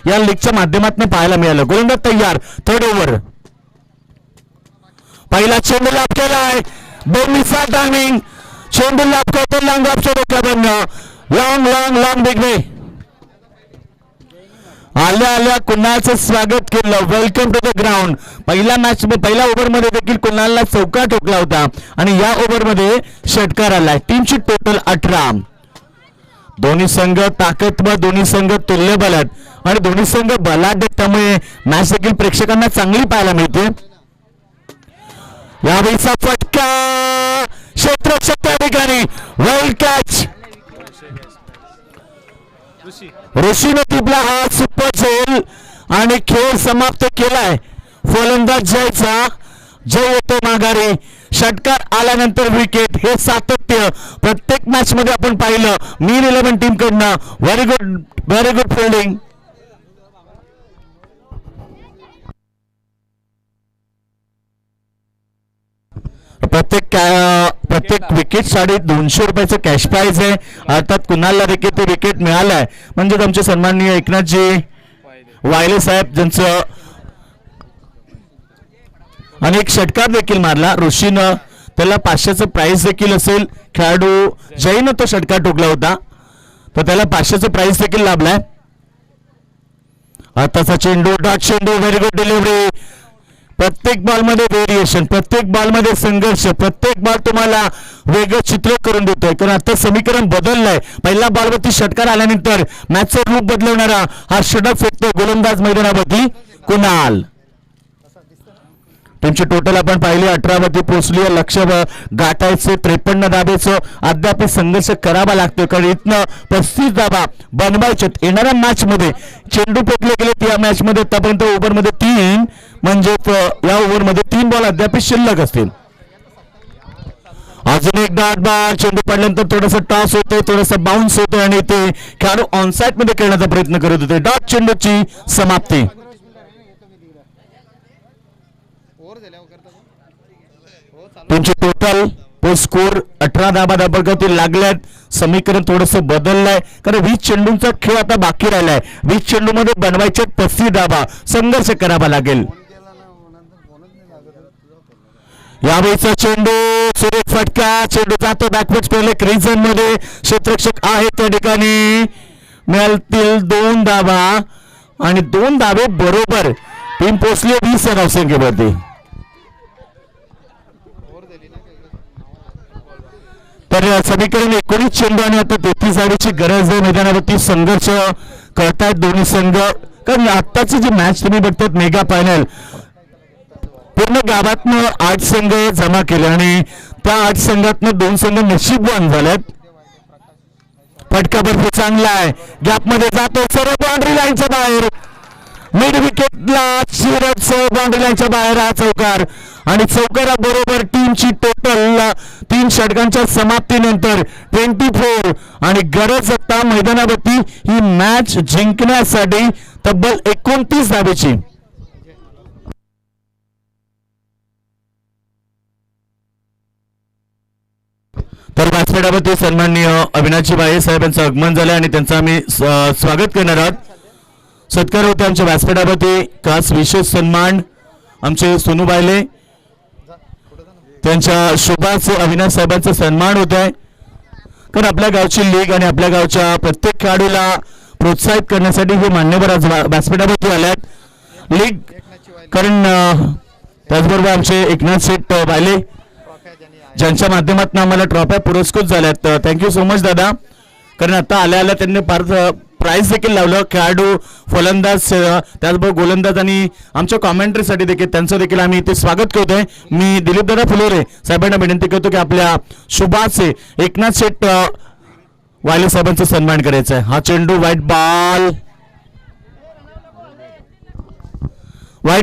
या लीगच्या माध्यमातून पाहायला मिळालं. गोलंदाज तयार. 3rd over. पहिला चेंडू लाभ केलाय. बेमिसा टायमिंग. चेंडू लाभ करतो लॉंग ऑफच्या डोक्यावरनं. Long long long big way. आल्या कुणालचं स्वागत केलं. Welcome to the ground. पहिल्या ओव्हरमध्ये देखील कुणालला चौका ठोकला होता आणि या ओव्हरमध्ये षटकार आलाय. टीमची टोटल 18. दोन्ही संघ ताकदवर, दोन्ही संघ तुल्यबल आहेत आणि दोन्ही संघ बलाढ्य, त्यामुळे मॅच देखील प्रेक्षकांना चांगली पाहायला मिळते. यावेळीचा फटका क्षेत्ररक्षक त्या ठिकाणी. वेल कॅच. ऋषीने टिपला हा सुपर झेल आणि खेळ समाप्त केलाय. फलंदाज जयचा. जय येतो माघारी. षटकार आल्यानंतर विकेट. हे सातत्य प्रत्येक मॅच मध्ये आपण पाहिलं. मीर 11 टीम कडनं व्हेरी गुड फिल्डिंग. प्रत्येक विकेट साठी 200 रुपयाचं कॅश प्राइज आहे. अर्थात कुणाला देखील ते विकेट मिळालंय म्हणजे आमचे सन्माननीय एकनाथजी वायले साहेब ज्यांचं अनेक षटकार देखील मारला. ऋषीनं त्याला 500चं प्राइज देखील असेल. खेळाडू जयनं तो षटकार ठोकला होता तर त्याला 500चं प्राइज देखील लाभलाय. आताचा चेंडू डॉट चेंडू. Very good delivery. प्रत्येक बॉलमध्ये व्हेरिएशन, प्रत्येक बॉलमध्ये संघर्ष, प्रत्येक बॉल तुम्हाला वेगळं चित्र करून देतोय. कारण आता समीकरण बदललंय. पहिल्या बॉलवरती षटकार आल्यानंतर मॅचचं रूप बदलवणारा हा षटक फेकतो गोलंदाज मैदानावरती कुणाल. टीमची टोटल आपण पाहिली 18 वरती पोहोचली. लक्ष्य गाठायचे 53 धाबेचं अद्याप संघर्ष करावा लागतोय कारण इथनं 35 धाबा बनवायचे. येणाऱ्या मॅच मध्ये चेंडू फेकले गेले या मॅच मध्ये आतापर्यंत ओव्हरमध्ये 3 म्हणजे या ओव्हरमध्ये 3 बॉल अद्याप शिल्लक असतील. अजून एक डॉट बॉल. चेंडू पडल्यानंतर थोडासा टॉस होतोय, थोडासा बाउन्स होतोय आणि ते खेळाडू ऑनसाइड मध्ये खेळण्याचा प्रयत्न करत होते. डॉट चेंडूची समाप्ती. तुमची टोटल स्कोर 18 धाबा धाबा लागल्यात. समीकरण थोडस बदललंय कारण 20 चेंडूंचा खेळ आता बाकी राहिलाय. 20 चेंडू मध्ये बनवायचे 35 धाबा. संघर्ष करावा लागेल. यावेळीचा चेंडू सुरेख फटका. चेंडू जातो बॅकवर्ड पहिले क्रिजन मध्ये. क्षेत्ररक्षक आहे त्या ठिकाणी. मिळतील 2 धाबा आणि 2 धाबे बरोबर. टीम पोहोचली 20 धावसंख्येवरती. तर समीकरण 19 चेंडू आणि आता 33 धावेची गरज आहे. मैदानावरती संघर्ष करतायत दोन्ही संघ. कारण आत्ताची जी मॅच तुम्ही बघतात मेगा फायनल पूर्ण गावातनं 8 संघ जमा केले आणि त्या 8 संघातनं 2 संघ नशीबवान झालेत. फटका भरपूर चांगला आहे. गॅप मध्ये जातो सर्व बाउंड्री लाईनच्या बाहेर. मिड विकेटला शिरत बाउंड्री लाईनच्या बाहेर हा चौकार आणि चौकाराबरोबर टीमची टोटल 3 षटकांच्या समाप्तीनंतर 24 आणि गरज आता मैदानावरती ही मॅच जिंकण्यासाठी तब्बल 29 धावेची. तर व्यासपीठावरती सन्माननीय अविनाशजी भाई साहेब यांचं आगमन झालं आणि त्यांचं आम्ही स्वागत करणार आहोत. सत्कार होते आमच्या व्यासपीठावरती खास विशेष सन्मान आमचे सोनूबाईले त्यांच्या शुभाचे अविनाश साहेबांचा सन्मान होत आहे. कारण आपल्या गावची लीग आणि आपल्या गावच्या प्रत्येक खेळाडूला प्रोत्साहित करण्यासाठी हे मान्यवर आज व्यासपीठावरती आल्यात लीग. कारण त्याचबरोबर आमचे एकनाथ शेठ वायले ज्यांच्या माध्यमातून आम्हाला ट्रॉफ्या पुरस्कृत झाल्यात. थँक्यू सो मच दादा. कारण आता आल्या त्यांनी फार प्राइज देखील लावलं. खेळाडू फलंदाज त्याचबरोबर गोलंदाज आणि आमच्या कॉमेंट्रीसाठी देखील त्यांचं देखील आम्ही इथे स्वागत करतोय. मी दिलीप दादा फुलोरे साहेबांना विनंती करतो की आपल्या शुभाचे एकनाथ शेठ वायले साहेबांचा सन्मान करायचा आहे. हा चेंडू व्हाईट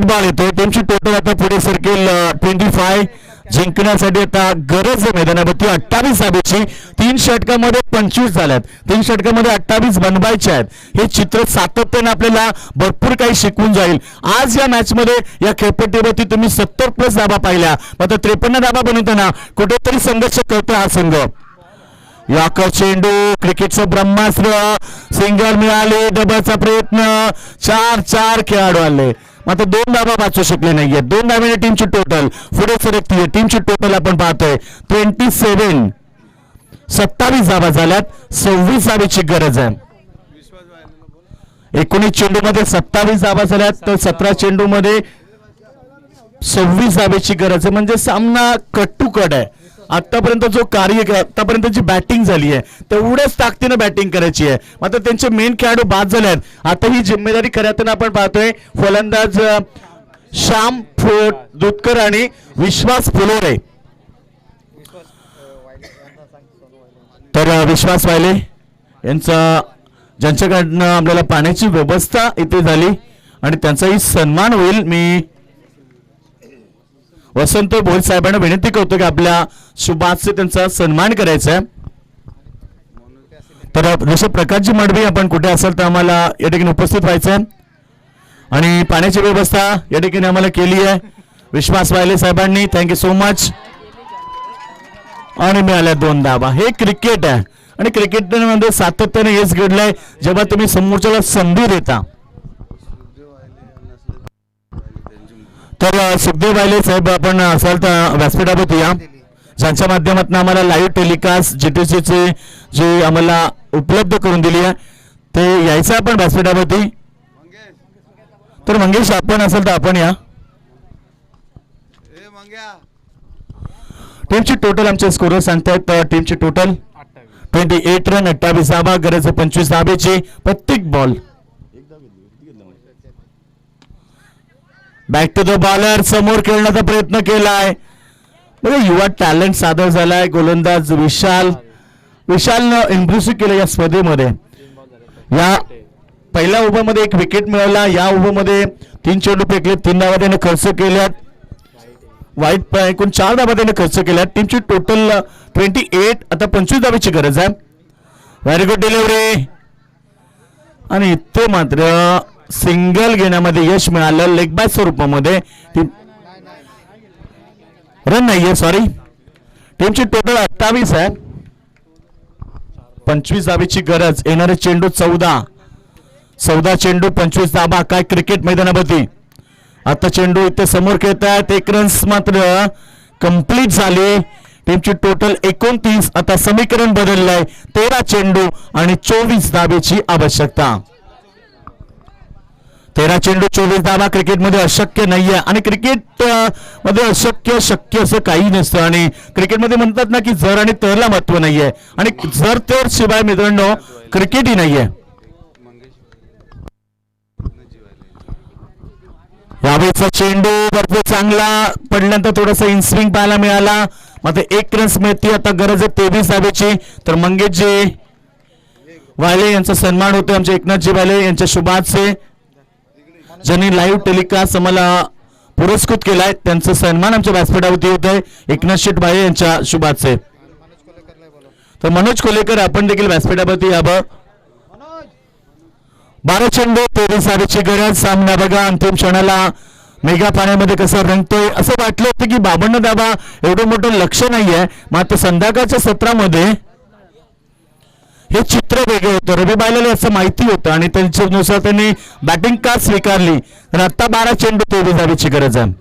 बॉल येतो. टीमची टोटल आता पुढे सरकेल 25. जिंकण्यासाठी आता गरज आहे मैदानावरती 28 धाब्याची. 3 षटकामध्ये 25 झाल्यात. 3 षटकामध्ये 28 बनवायचे आहेत. हे चित्र सातत्याने आपल्याला भरपूर काही शिकवून जाईल. आज या मॅच मध्ये या खेळपट्टीवरती तुम्ही 70+ धाबा पाहिल्या, मात्र 53 धाबा बनवताना कुठेतरी संघर्ष करतो हा संघ. याकर चेंडू क्रिकेटचं ब्रह्मास्त्र. सिंगल मिळाले. डबलचा प्रयत्न. 4 खेळाडू आले, मात्र 2 धाबा वाचू शकले नाहीये. 2 धाब्याने टीमची टोटल पुढे सरकतीये. टीमची टोटल आपण पाहतोय 27. 27 धाबा झाल्यात. 26 धाब्याची गरज आहे. 19 चेंडू मध्ये 27 धाबा झाल्यात, तर 17 चेंडू मध्ये 26 धाब्याची गरज आहे. म्हणजे सामना कट टू कट आहे. आतापर्यंत जो आतापर्यंत जी बॅटिंग झाली आहे तेवढ्याच ताकदीनं बॅटिंग करायची आहे. मात्र त्यांचे मेन खेळाडू बाद झाले आहेत. आता ही जिम्मेदारी खऱ्या अर्थानं आपण पाहतोय फलंदाज श्याम दुधकर आणि विश्वास फुलोरे. तर विश्वास वायले यांचा ज्यांच्याकडनं आपल्याला पाण्याची व्यवस्था इथे झाली आणि त्यांचाही सन्मान होईल. मी वसंत भोई साहेबांना विनंती करतो की आपल्या सुभाषचे त्यांचा सन्मान करायचा आहे. तर जसे प्रकाशजी मडवी आपण कुठे असाल तर आम्हाला या ठिकाणी उपस्थित व्हायचं आहे आणि पाण्याची व्यवस्था या ठिकाणी आम्हाला केली आहे विश्वास वायले साहेबांनी. Thank you so much. आणि मिळाल्या 2 धाबा. हे क्रिकेट आहे आणि क्रिकेटमध्ये सातत्याने हेच घडलंय जेव्हा तुम्ही समोरच्याला संधी देता. तर सुखदेव वायले साहेब आपण असाल तर व्यासपीठावरती या, ज्यांच्या माध्यमातून आम्हाला लाईव्ह टेलिकास्ट जीटीसीचे जे आम्हाला उपलब्ध करून दिली आहे ते यायचं आपण व्यासपीठावरती. तर मंगेश आपण असाल तर आपण या. टीमची टोटल आमचे स्कोर सांगतायत. टीमची टोटल 28 रन, 28 धाबा, गरज 25 धाब्याची प्रत्येक ball. Back to the bowler. समोर खेळण्याचा प्रयत्न केलाय. म्हणजे युवा टॅलेंट सादर झालाय. गोलंदाज विशालनं इम्प्रेसिव्ह केलं या स्पर्धेमध्ये. या पहिल्या ओव्हरमध्ये 1 विकेट मिळवला. या ओव्हरमध्ये 3 चेंडू फेकले, 3 धाबा त्याने खर्च केल्यात. वाईट एकूण 4 धाबा त्याने खर्च केल्यात. टीमची टोटल 28. आता 25 धाब्याची गरज आहे. Very good delivery. आणि इथे मात्र सिंगल घेण्यामध्ये यश मिळालं लेग बाय स्वरूपामध्ये. रन नाहीये, सॉरी. टीमची टोटल 28 आहे. 25 धाब्याची गरज. येणारे चेंडू 14 चेंडू 25 धाबा. काय क्रिकेट मैदानावरती. आता चेंडू इथे समोर खेळतात. 1 रन्स मात्र कंप्लीट झाले. टीमची टोटल 29. आता समीकरण बदललंय. 13 चेंडू आणि 24 धाब्याची आवश्यकता. 13 चेंडू 24 धाबा. क्रिकेटमध्ये अशक्य नाहीये आणि क्रिकेट मध्ये अशक्य शक्य असं काही नसतं. आणि क्रिकेटमध्ये म्हणतात ना की जर आणि तरला महत्व नाहीये आणि जर तर शिवाय मित्रांनो क्रिकेटही नाहीये. यावेळेचा चेंडू भरपूर चांगला पडल्यानंतर थोडासा इनस्विंग पाहायला मिळाला. मात्र 1 रन्स मिळते. आता गरज आहे 23 धाब्याची. तर मंगेशजी वायले यांचा सन्मान होतोय. आमचे एकनाथजी वायले यांच्या शुभाचे ज्यांनी लाईव्ह टेलिकास्ट आम्हाला पुरस्कृत केलाय त्यांचा सन्मान आमच्या व्यासपीठावरती होत आहे. एकनाथ शेठ वायले यांच्या शुभाचे. तर मनोज कोलेकर आपण देखील व्यासपीठावरती यावं. 12 चेंडू 23 धाब्याची गरज. सामना बघा अंतिम क्षणाला मेगा पाण्यामध्ये कसं रंगतोय. असं वाटलं होतं की 52 धाबा एवढं मोठं लक्ष नाहीये. मात्र संध्याकाळच्या सत्रामध्ये हे चित्र वेगळं होतं. रवी बायलाला असं माहिती होतं आणि त्यांच्यानुसार त्यांनी बॅटिंग का स्वीकारली. तर आता 12 चेंडू 23 धावेची गरज आहे.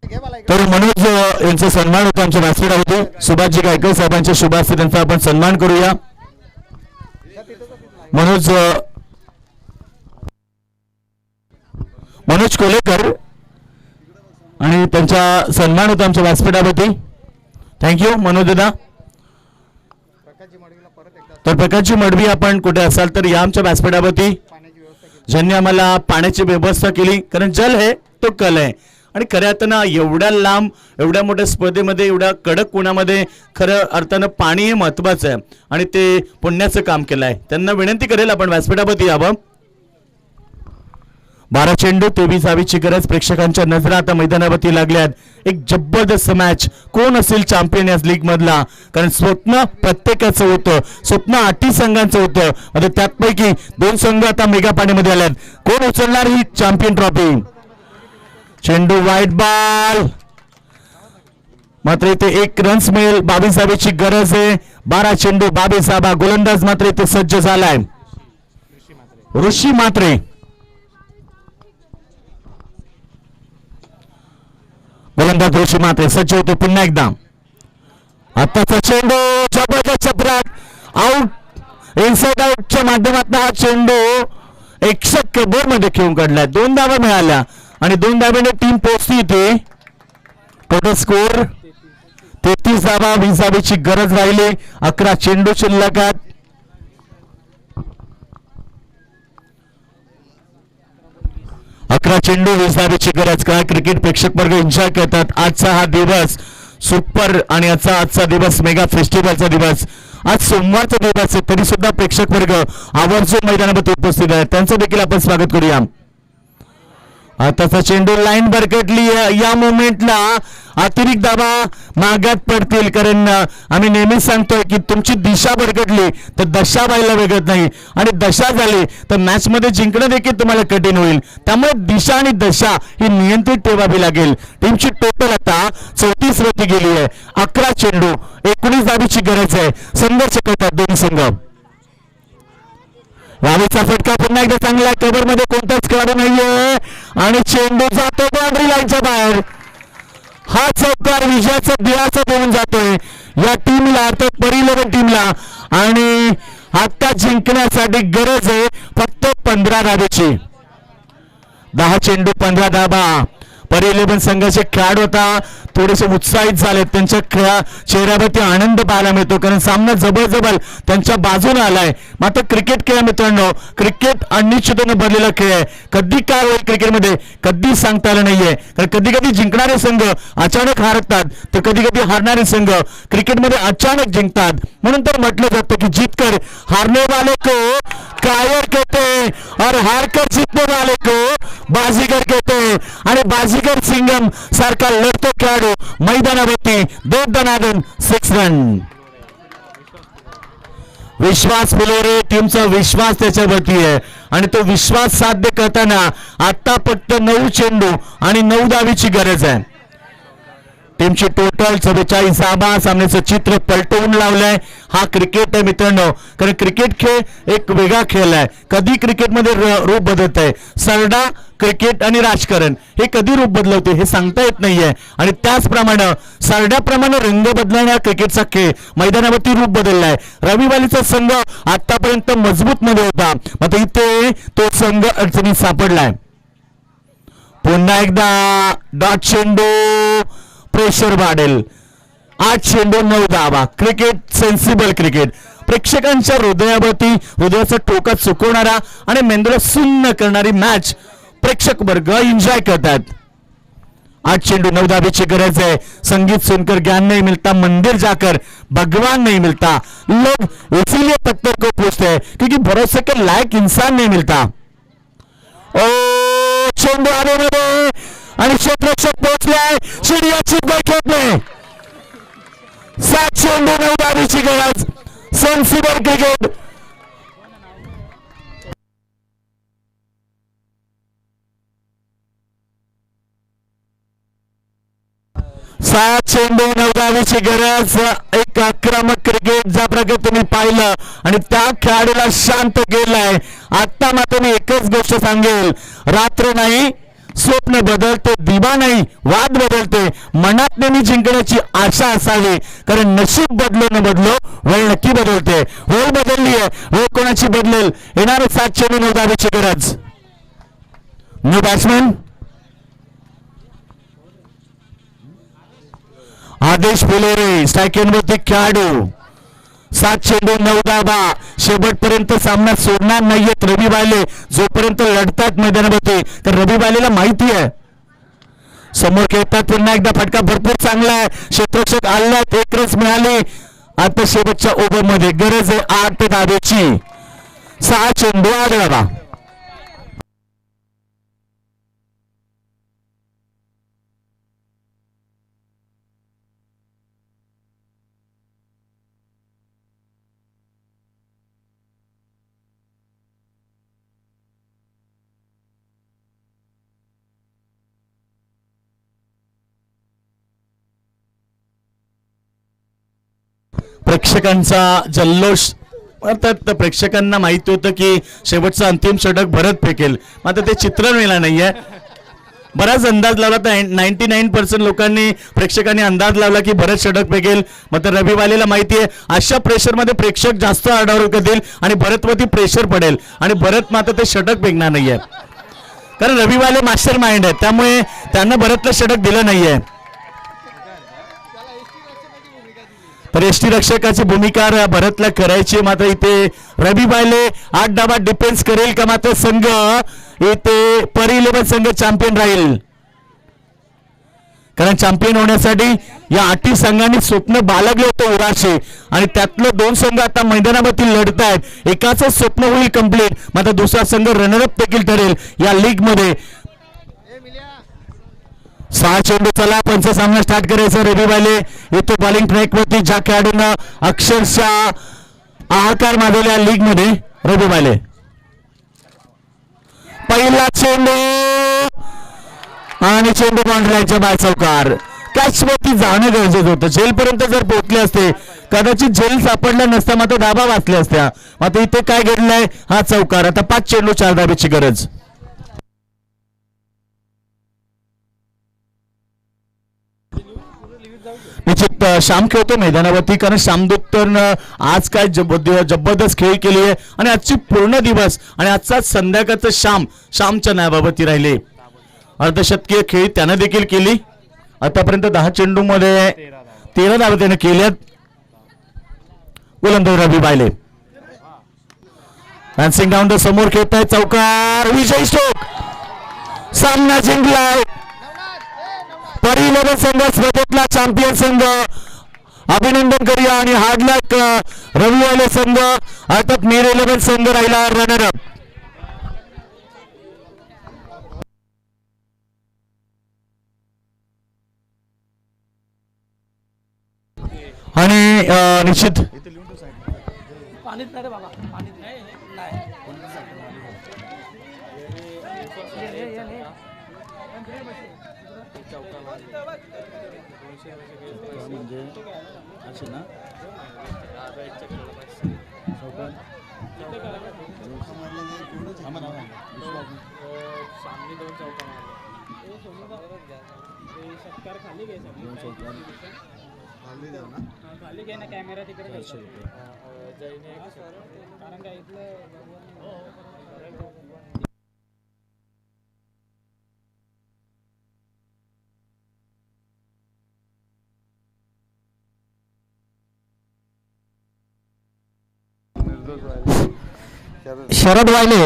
घे मला इकडे. तर मनोज यांचा सन्मान होता आमच्या व्यासपीठावरती. सुभाषजी गायकवाड साहेबांच्या शुभ हस्ते त्यांचा आपण सन्मान करूया. मनोज कोलेकर आणि त्यांचा सन्मान होता आमच्या व्यासपीठावरती. थँक्यू मनोज दादा. प्रकाशजी मडवीला परत एकदा तर प्रकाशजी मडवी आपण कुठे असाल तर या आमच्या व्यासपीठावरती, पाण्याची व्यवस्था केली. ज्यांनी आम्हाला पाण्याची व्यवस्था केली. कारण जल है तो कल आहे आणि खऱ्या अर्थानं एवढ्या लांब एवढ्या मोठ्या स्पर्धेमध्ये एवढ्या कडक उन्हामध्ये खरं अर्थानं पाणी हे महत्वाचं आहे आणि ते पुण्याचं काम केलं आहे. त्यांना विनंती करेल आपण व्यासपीठावरती यावं. 12 चेंडू 23 धावेची गरज. प्रेक्षकांच्या नजरा आता मैदानावरती लागल्यात. एक जबरदस्त मॅच. कोण असेल चॅम्पियन या लीग मधला. कारण स्वप्न प्रत्येकाचं होतं. स्वप्न 8 संघांचं होतं. आता त्यापैकी 2 संघ आता मेगा पाण्यामध्ये आल्यात. कोण उचलणार ही चॅम्पियन ट्रॉफी. चेंडू वाईट बॉल. मात्र इथे 1 रन्स मिळेल. 22 धावेची गरज आहे. 12 चेंडू 22 धावा. गोलंदाज मात्र इथे सज्ज झालाय. ऋषी मात्रे. गोलंदाज ऋषी मात्रे सज्ज होतो पुन्हा एकदा. आताचा चेंडू जबरदस्त चपराक. आउट. इनसाइड आउटच्या माध्यमातून हा चेंडू 100 बोर मध्ये खेळून काढलाय. 2 धावा मिळाल्या आणि 2 धाव्याने टीम पोहोचली इथे. टोटल स्कोर 33 धावा. 20 धावेची गरज राहिली. 11 चेंडू शिल्लक आहेत. चेंडू 20 धावेची गरज. काय क्रिकेट प्रेक्षक वर्ग एन्जॉय करतात. आजचा हा दिवस सुपर आणि आजचा दिवस मेगा फेस्टिवलचा दिवस. आज सोमवारचा दिवस आहे तरी सुद्धा प्रेक्षक वर्ग आवर्जून मैदानामध्ये उपस्थित आहे. त्यांचं देखील आपण स्वागत करूया. आताचा चेंडू लाईन भरकटली. या मोमेंटला अतिरिक्त धावा मागात पडतील. कारण आम्ही नेहमीच सांगतोय की तुमची दिशा भरकटली तर दशा व्हायला वेगळत नाही आणि दशा झाली तर मॅच मध्ये जिंकणं देखील तुम्हाला कठीण होईल. त्यामुळे दिशा आणि दशा ही नियंत्रित ठेवावी लागेल. टीमची टोटल आता 34 वरती गेली आहे. 11 चेंडू 19 धावेची गरज आहे. संघर्ष करतात दोन्ही संघ. यावेळीचा फटका पुन्हा एकदा चांगला. कव्हर मध्ये कोणताच खेळाडू नाहीये आणि चेंडू जातो बाउंड्री लाईनच्या बाहेर. हा चौकार विजयाचा दिलासा देऊन जातोय या टीमला अर्थात परी-11 टीमला. आणि आता जिंकण्यासाठी गरज आहे फक्त 15 धावेची. 10 चेंडू 15 धावा. परी-11 संघाचे खेळाडू आता थोडेसे उत्साहित झाले. त्यांच्या चेहऱ्यावरती आनंद पाहायला मिळतो कारण सामना जबरजबर त्यांच्या बाजूने आलाय. मात्र क्रिकेट खेळ मित्रांनो, क्रिकेट अनिश्चिततेने भरलेला खेळ आहे. कधी काय होईल क्रिकेटमध्ये कधी सांगता आलं नाहीये. कारण कधी कधी जिंकणारे संघ अचानक हारतात तर कधी कधी हारणारे संघ क्रिकेटमध्ये अचानक जिंकतात. म्हणून तर म्हटलं जातं की जीतकर हारने वाले को कायर कहते हैं और हारकर जीतने वाले को बाजीगर कहते हैं. आणि बाजीगर सिंगम सारखा लढतो खेळाडू मैदानावरती 2 दनादन 6 रन. विश्वास फुलोरे टीमचा विश्वास त्याच्यावरती आहे आणि तो विश्वास साध्य करताना आता फक्त 9 चेंडू आणि 9 धावेची गरज आहे. टीमची टोटल 44 धावा. सामन्याचं चित्र पलटवून लावलंय. हा क्रिकेट आहे मित्रांनो. कारण क्रिकेट खेळ एक वेगळा खेळ आहे. कधी क्रिकेटमध्ये रूप बदलत आहे. सरडा क्रिकेट आणि राजकारण हे कधी रूप बदलवते हे सांगता येत नाहीये. आणि त्याचप्रमाणे सरड्याप्रमाणे रंग बदलणारा क्रिकेटचा खेळ मैदानावरती रूप बदललाय. रविवारीचा संघ आतापर्यंत मजबूत मध्ये होता. आता इथे तो संघ अडचणीत सापडलाय. पुन्हा एकदा डॉट चेंडू. प्रेशर वाढेल. 8 चेंडू 9 धावा. Cricket sensible cricket. प्रेक्षकांच्या हृदयावरती हृदयाचा टोका चुकवणारा आणि मेंदूला सुन्न करणारी मॅच प्रेक्षक वर्ग एन्जॉय करतात. 8 चेंडू 9 धावेची गरज है. संगीत सुनकर ज्ञान नहीं मिलता, मंदिर जाकर भगवान नहीं मिलता. लोग इसीलिए पत्थर को पूछते हैं क्योंकि भरोसे के लायक इंसान नहीं मिलता. ओ चेंडू हवेमध्ये आणि क्षेत्ररक्षक पोहोचलाय. शिडियाची बैठकने 7 चेंडू 9 धावेची गरज. Sensible cricket. सात चेंडू 9 धावेची गरज. एक आक्रमक क्रिकेट ज्या प्रकारे तुम्ही पाहिलं आणि त्या खेळाडूला शांत केलंय. आता मात्र मी एकच गोष्ट सांगेल, रात्र नाही स्वप्न बदलते, दिवा नाही वाद बदलते. मनात नेहमी जिंकण्याची आशा असावी, कारण नशीब बदलो न बदलो वेळ नक्की बदलते. वेळ बदलली आहे, वेळ कोणाची बदलेल. येणारे 7 चेंडू 9 धावेची गरज. न्यू बॅट्समॅन आदेश फुलोरे स्ट्राईक एंडवरती खेळाडू. 7 चेंडू 9 धावा. शेवटपर्यंत सामना सोडणार नाहीयेत रवी बाले. जोपर्यंत लढतात मैदानावरती, तर रवी बालेला माहिती आहे समोर खेळतात. पुन्हा एकदा फटका भरपूर चांगला आहे. क्षेत्ररक्षक आलात, 1 रन मिळाले. आता शेवटच्या ओव्हर मध्ये गरज आहे 8 धावेची. 6 चेंडू 8 धावा. प्रेक्षकांचा जल्लोष. अर्थात प्रेक्षकांना माहिती होतं की शेवटचं अंतिम षटक भरत फेकेल, मात्र ते चित्र मिळालं नाहीये. बराच अंदाज लावला तर 99% लोकांनी प्रेक्षकांनी अंदाज लावला की भरत षटक फेकेल. मात्र रविवालेला माहिती आहे अशा प्रेशरमध्ये प्रेक्षक जास्त आडावर करतील आणि भरतवरती प्रेशर पडेल आणि भरत मात्र ते षटक फेकणार नाहीये, कारण रविवाले मास्टर माइंड आहेत. त्यामुळे त्यांना भरतला षटक दिलं नाहीये. तर एसटी रक्षकाची भूमिका भरतला करायची. मात्र इथे रवी बाले 8 डावात डिफेन्स करेल का, मात्र संघ इथे परी 11 संघ चॅम्पियन राहील. कारण चॅम्पियन होण्यासाठी या 8 संघांनी स्वप्न बाळगले होते उराशी, आणि त्यातलं 2 संघ आता मैदानावरती लढत आहेत. एकाचं स्वप्न होईल कम्प्लीट, मात्र दुसरा संघ रनरअप देखील ठरेल या लीग मध्ये. 6 चेंडू चला पंच सामना स्टार्ट करायचा. रवी बाले येतो बॉलिंग ट्रॅक वरती. ज्या खेळाडूंना अक्षरशः आकार माजवल्या लीग मध्ये रवी बाले. पहिला चेंडू आणि चेंडू बाउंड्रीच्या बाहेर चौकार. कॅच वरती जाणं गरजेचं होतं. जेलपर्यंत जर पोहोचले असते कदाचित जेल सापडल्या नसता, मात्र धाबा वाचल्या असत्या. मात्र इथे काय घडलंय, हा चौकार. आता 5 चेंडू 4 धावेची गरज. निश्चित श्याम खेळतो मैदानावरती, कारण श्यामदत्तनं आज काय जबरदस्त खेळ केली आहे आणि आजची पूर्ण दिवस आणि आजचा संध्याकाळचं श्यामच्या नावावरती राहिले. अर्धशतकीय खेळी त्यानं देखील केली. आतापर्यंत 10 चेंडू मध्ये 13 धावा त्याने केल्यात. गोलंदाज रवी बाले डान्सिंग डाऊन समोर खेळत आहे. चौकार. विजय स्ट्रोक. सामना जिंकलाय परी 11 संघ, स्पर्धेतला चॅम्पियन संघ. अभिनंदन करूया. आणि हार्ड लक रविवाले संघ, अर्थात मीर 11 संघ राहिला रनरअप. आणि निश्चित खाली घे ना कॅमेरा तिकडे कारण काय इथलं शरद वायले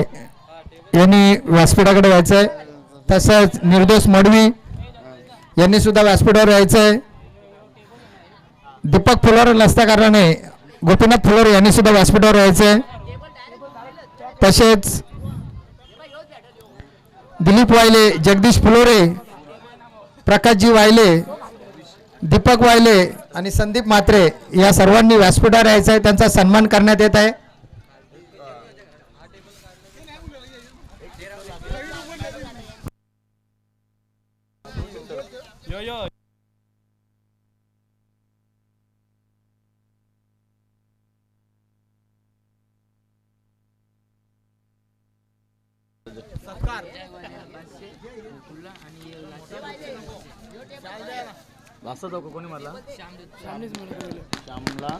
यांनी व्यासपीठाकडे यायचंय. तसंच निर्दोष मडवी यांनी सुद्धा व्यासपीठावर यायचंय. दीपक फुलोरे नसत्या कारणाने गोपीनाथ फुलोरे यांनी सुद्धा व्यासपीठावर यायचंय. तसेच दिलीप वायले, जगदीश फुलोरे, प्रकाशजी वायले, दीपक वायले आणि संदीप म्हात्रे या सर्वांनी व्यासपीठावर यायचं आहे. त्यांचा सन्मान करण्यात येत आहे. वाजता जाऊ का कोणी मला श्यामला